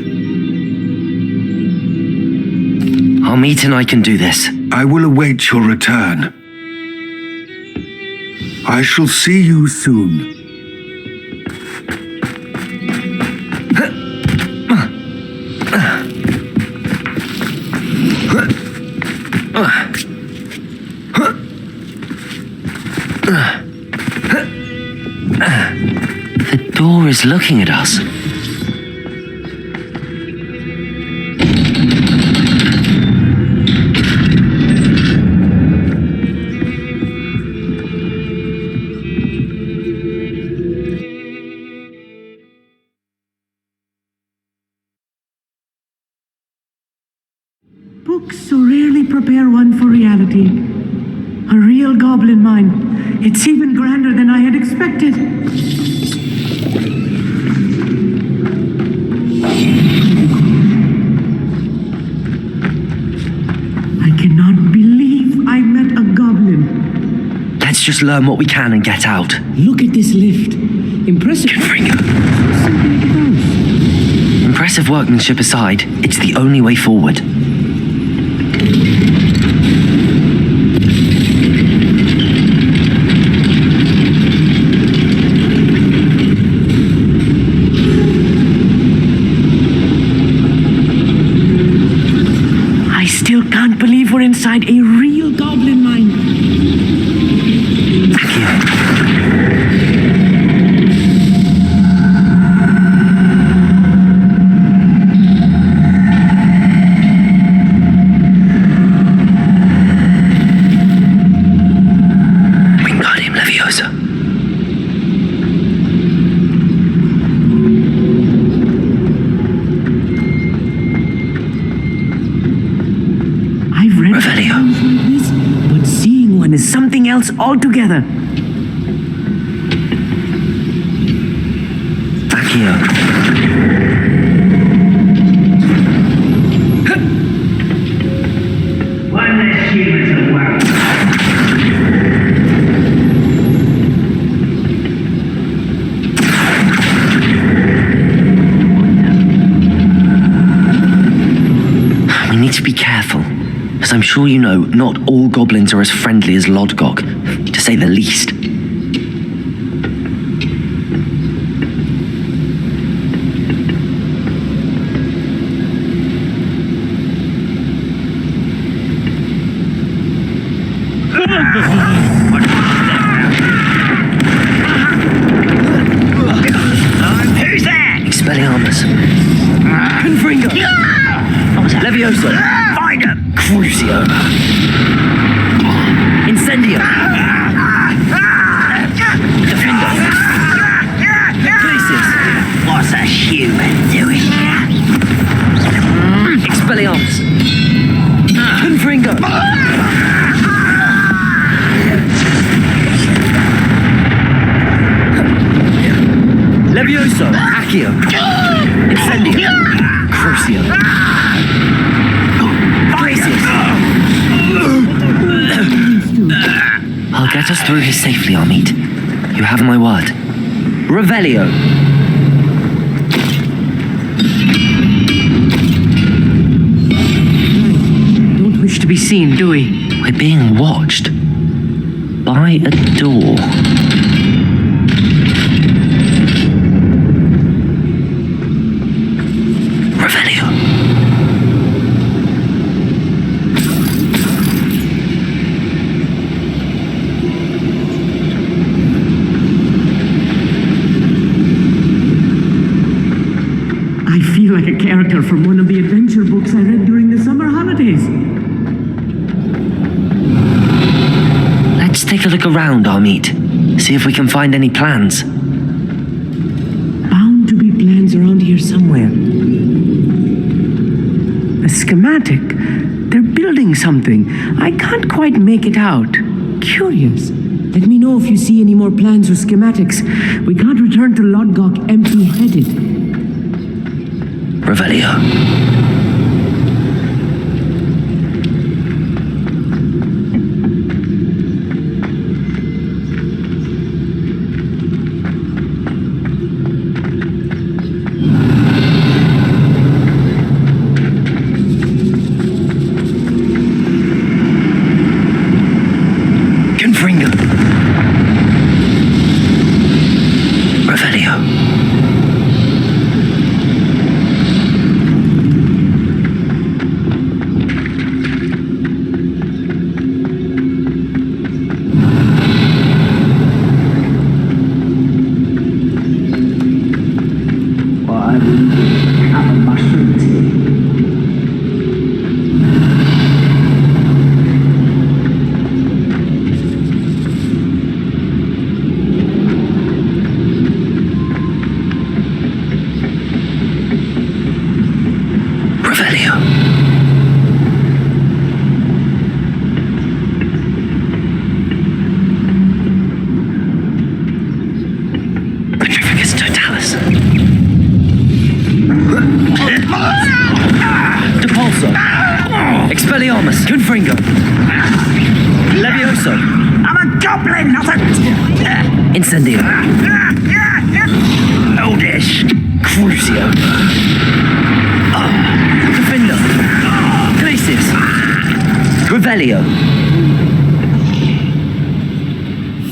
Armeet and I can do this. I will await your return. I shall see you soon. The door is looking at us. Books so rarely prepare one for reality. A real goblin mine. It's even grander than I had expected. I cannot believe I met a goblin. Let's just learn what we can and get out. Look at this lift. Impressive. Impressive workmanship aside, it's the only way forward. I still can't believe we're inside a real goblin mine. Back here. Wingardium Leviosa. I've read Revelio. things like this, but seeing one is something else altogether. Back here. One less human to worry. We need to be careful, as I'm sure you know, not all goblins are as friendly as Lodgok, to say the least. Who's that? Expelliarmus. Confringo. Leviosa. Find him! Crucio. Incendio. get us through here safely, Amit. You have my word. Revelio. Don't wish to be seen, do we? We're being watched. By a door. Revelio. I feel like a character from one of the adventure books I read during the summer holidays. Let's take a look around, Amit. See if we can find any plans. Bound to be plans around here somewhere. A schematic. They're building something. I can't quite make it out. Curious. Let me know if you see any more plans or schematics. We can't return to Lodgok empty-headed. Revelio. Confringo. Revelio. Expelliarmus, Confringo, Levioso. I'm a goblin, not a... Incendio. Oldish. Crucio. Defender. Glacius. Revelio.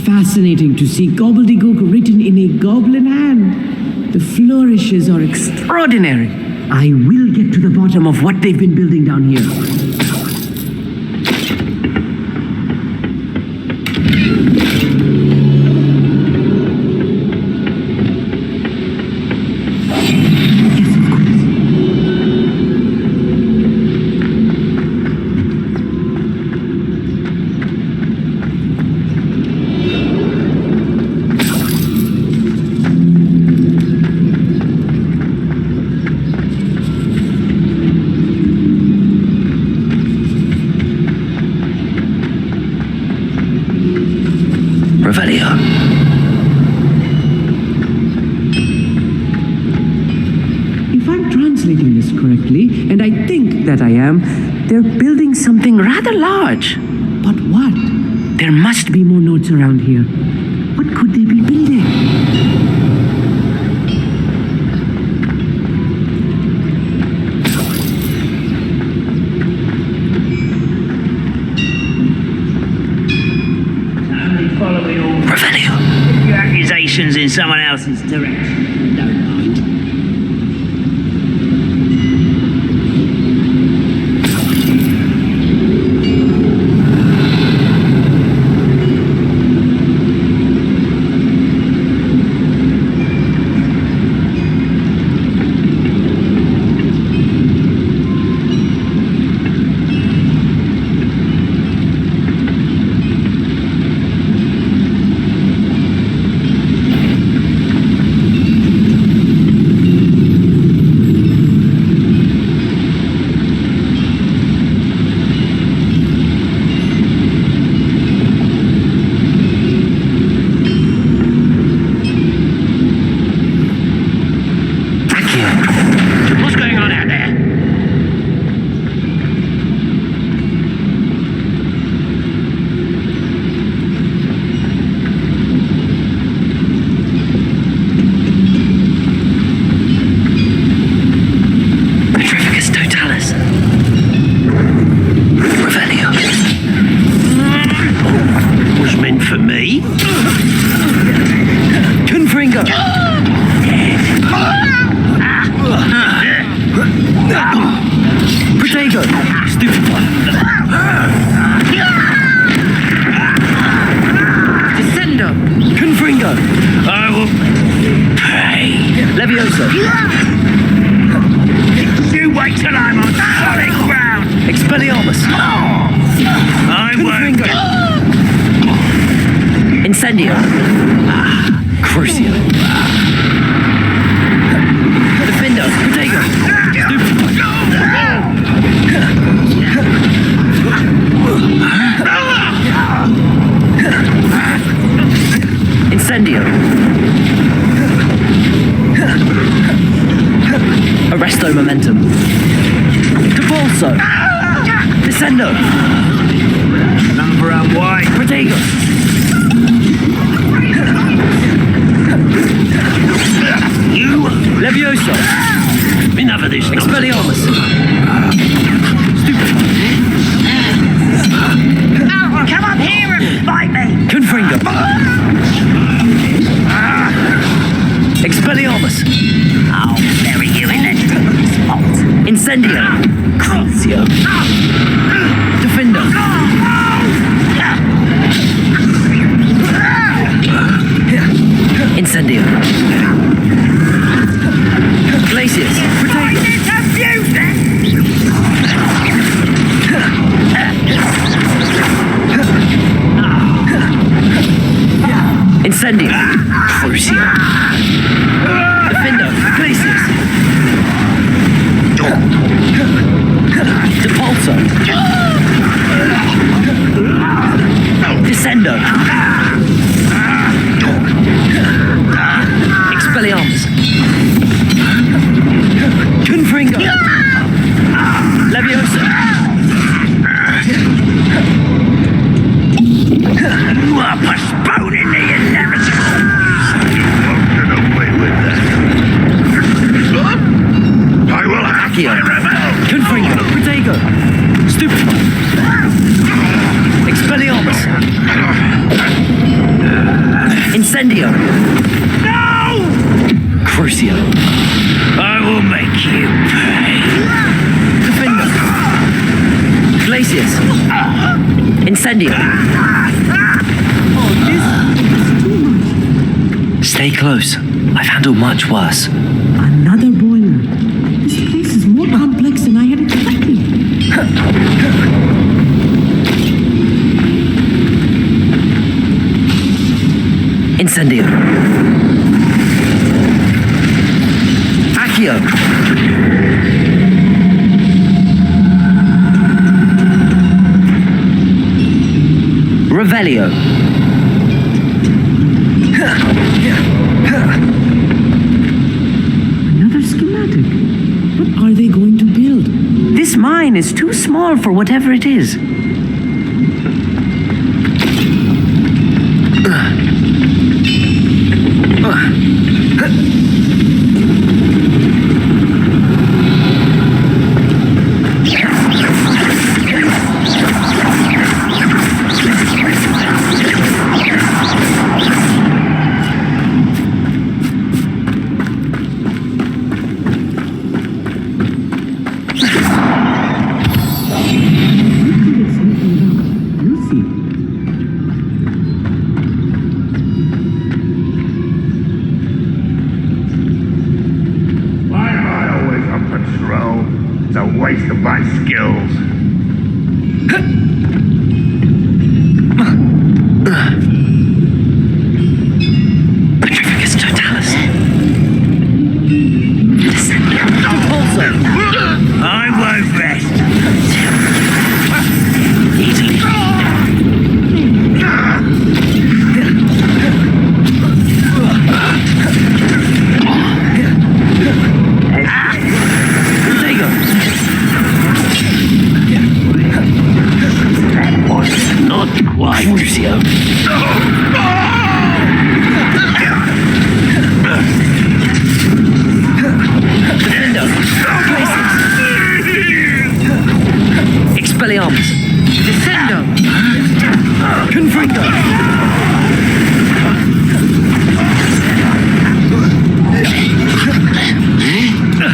Fascinating to see gobbledygook written in a goblin hand. The flourishes are extraordinary. I will get to the bottom of what they've been building down here. Revelio. If I'm translating this correctly, and I think that I am, they're building something rather large. But what? There must be more notes around here. What could they be building? Revelio. Your accusations in someone else's direction. Don't mind. Inferno. I will pay. Levioso. You wait till I'm on solid ground. Expelliarmus. I won't. Incendio. Crucio. Defendo. Protego. Incendio. Arresto Momentum. Depulso. Descendo. Number and white. Protego. You. Levioso. Enough of this. Expelliarmus. Come up here and fight me. Confringo. Expelliarmus. I'll bury you in the spot. Incendio. Crucio. Defendo. Incendio. Glacius. Protego. Incendio. Crucio. Defendo. Glacius. Depulso. Descendo. Expelliarmus. Confringo. Leviosa. You are postponing the inevitable. You won't get away with that. I will have Accio. my rebel. Confringo. Protego. Stupefy. Expelliarmus. Incendio. No! Crucio. I will make you pay. Defendo. Glacius. Incendio. Stay close. I've handled much worse. Another boiler. This place is more complex than I had expected. Incendio. Accio. Revelio. Another schematic. What are they going to build? This mine is too small for whatever it is. Why am I always on patrol? It's a waste of my skills. Petrificus totalis. Descendo. Depulso. I won't rest. Easy. Protego. Not quite. Crucio. Defendo. Glacius. Expelliarmus. Descendo. Confringo.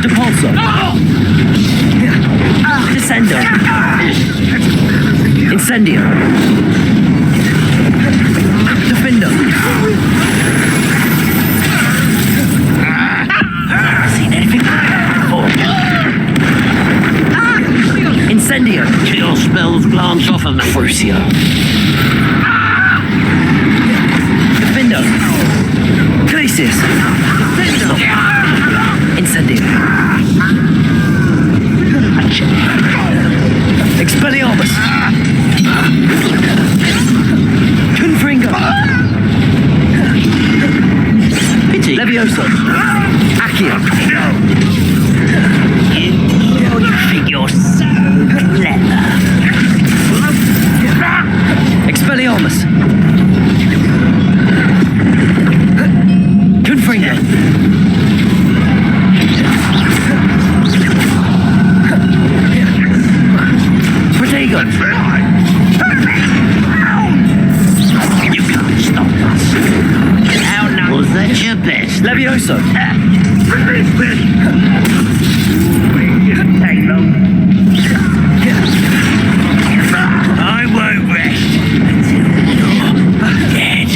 Depulso. Descendo. Incendio. Defendo. Glacius! Incendio! Expelliarmus! Confringo! Pity. Levioso! Accio! You think you're so clever. Expelliarmus! Confringo! Protego! You can't stop us. How knuckles at your best. Levioso! Release me! Take long. I won't rest until you're dead.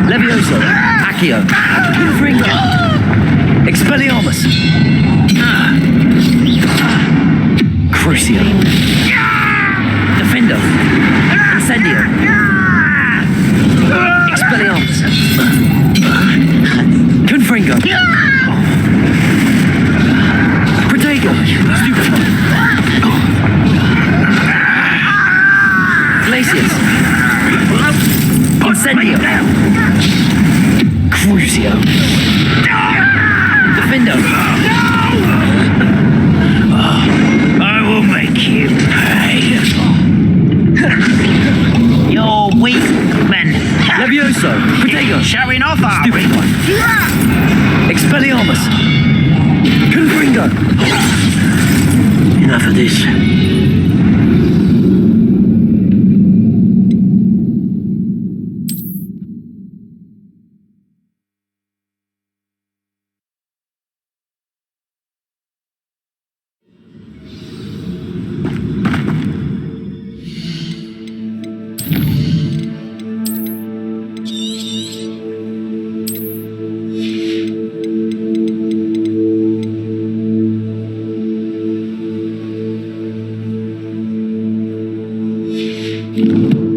Levioso! Accio! Confringo! Expelliarmus! Crucio! Defendo! Incendio! Expelliarmus! Confringo! Protego! Stupefy! Glacius! Incendio! Crucio! Defendo! I will make you pay. You're weak, man. Levioso! Protego! Showing off, are we? Stupid one! Expelliarmus! Confringo! Enough of this. you.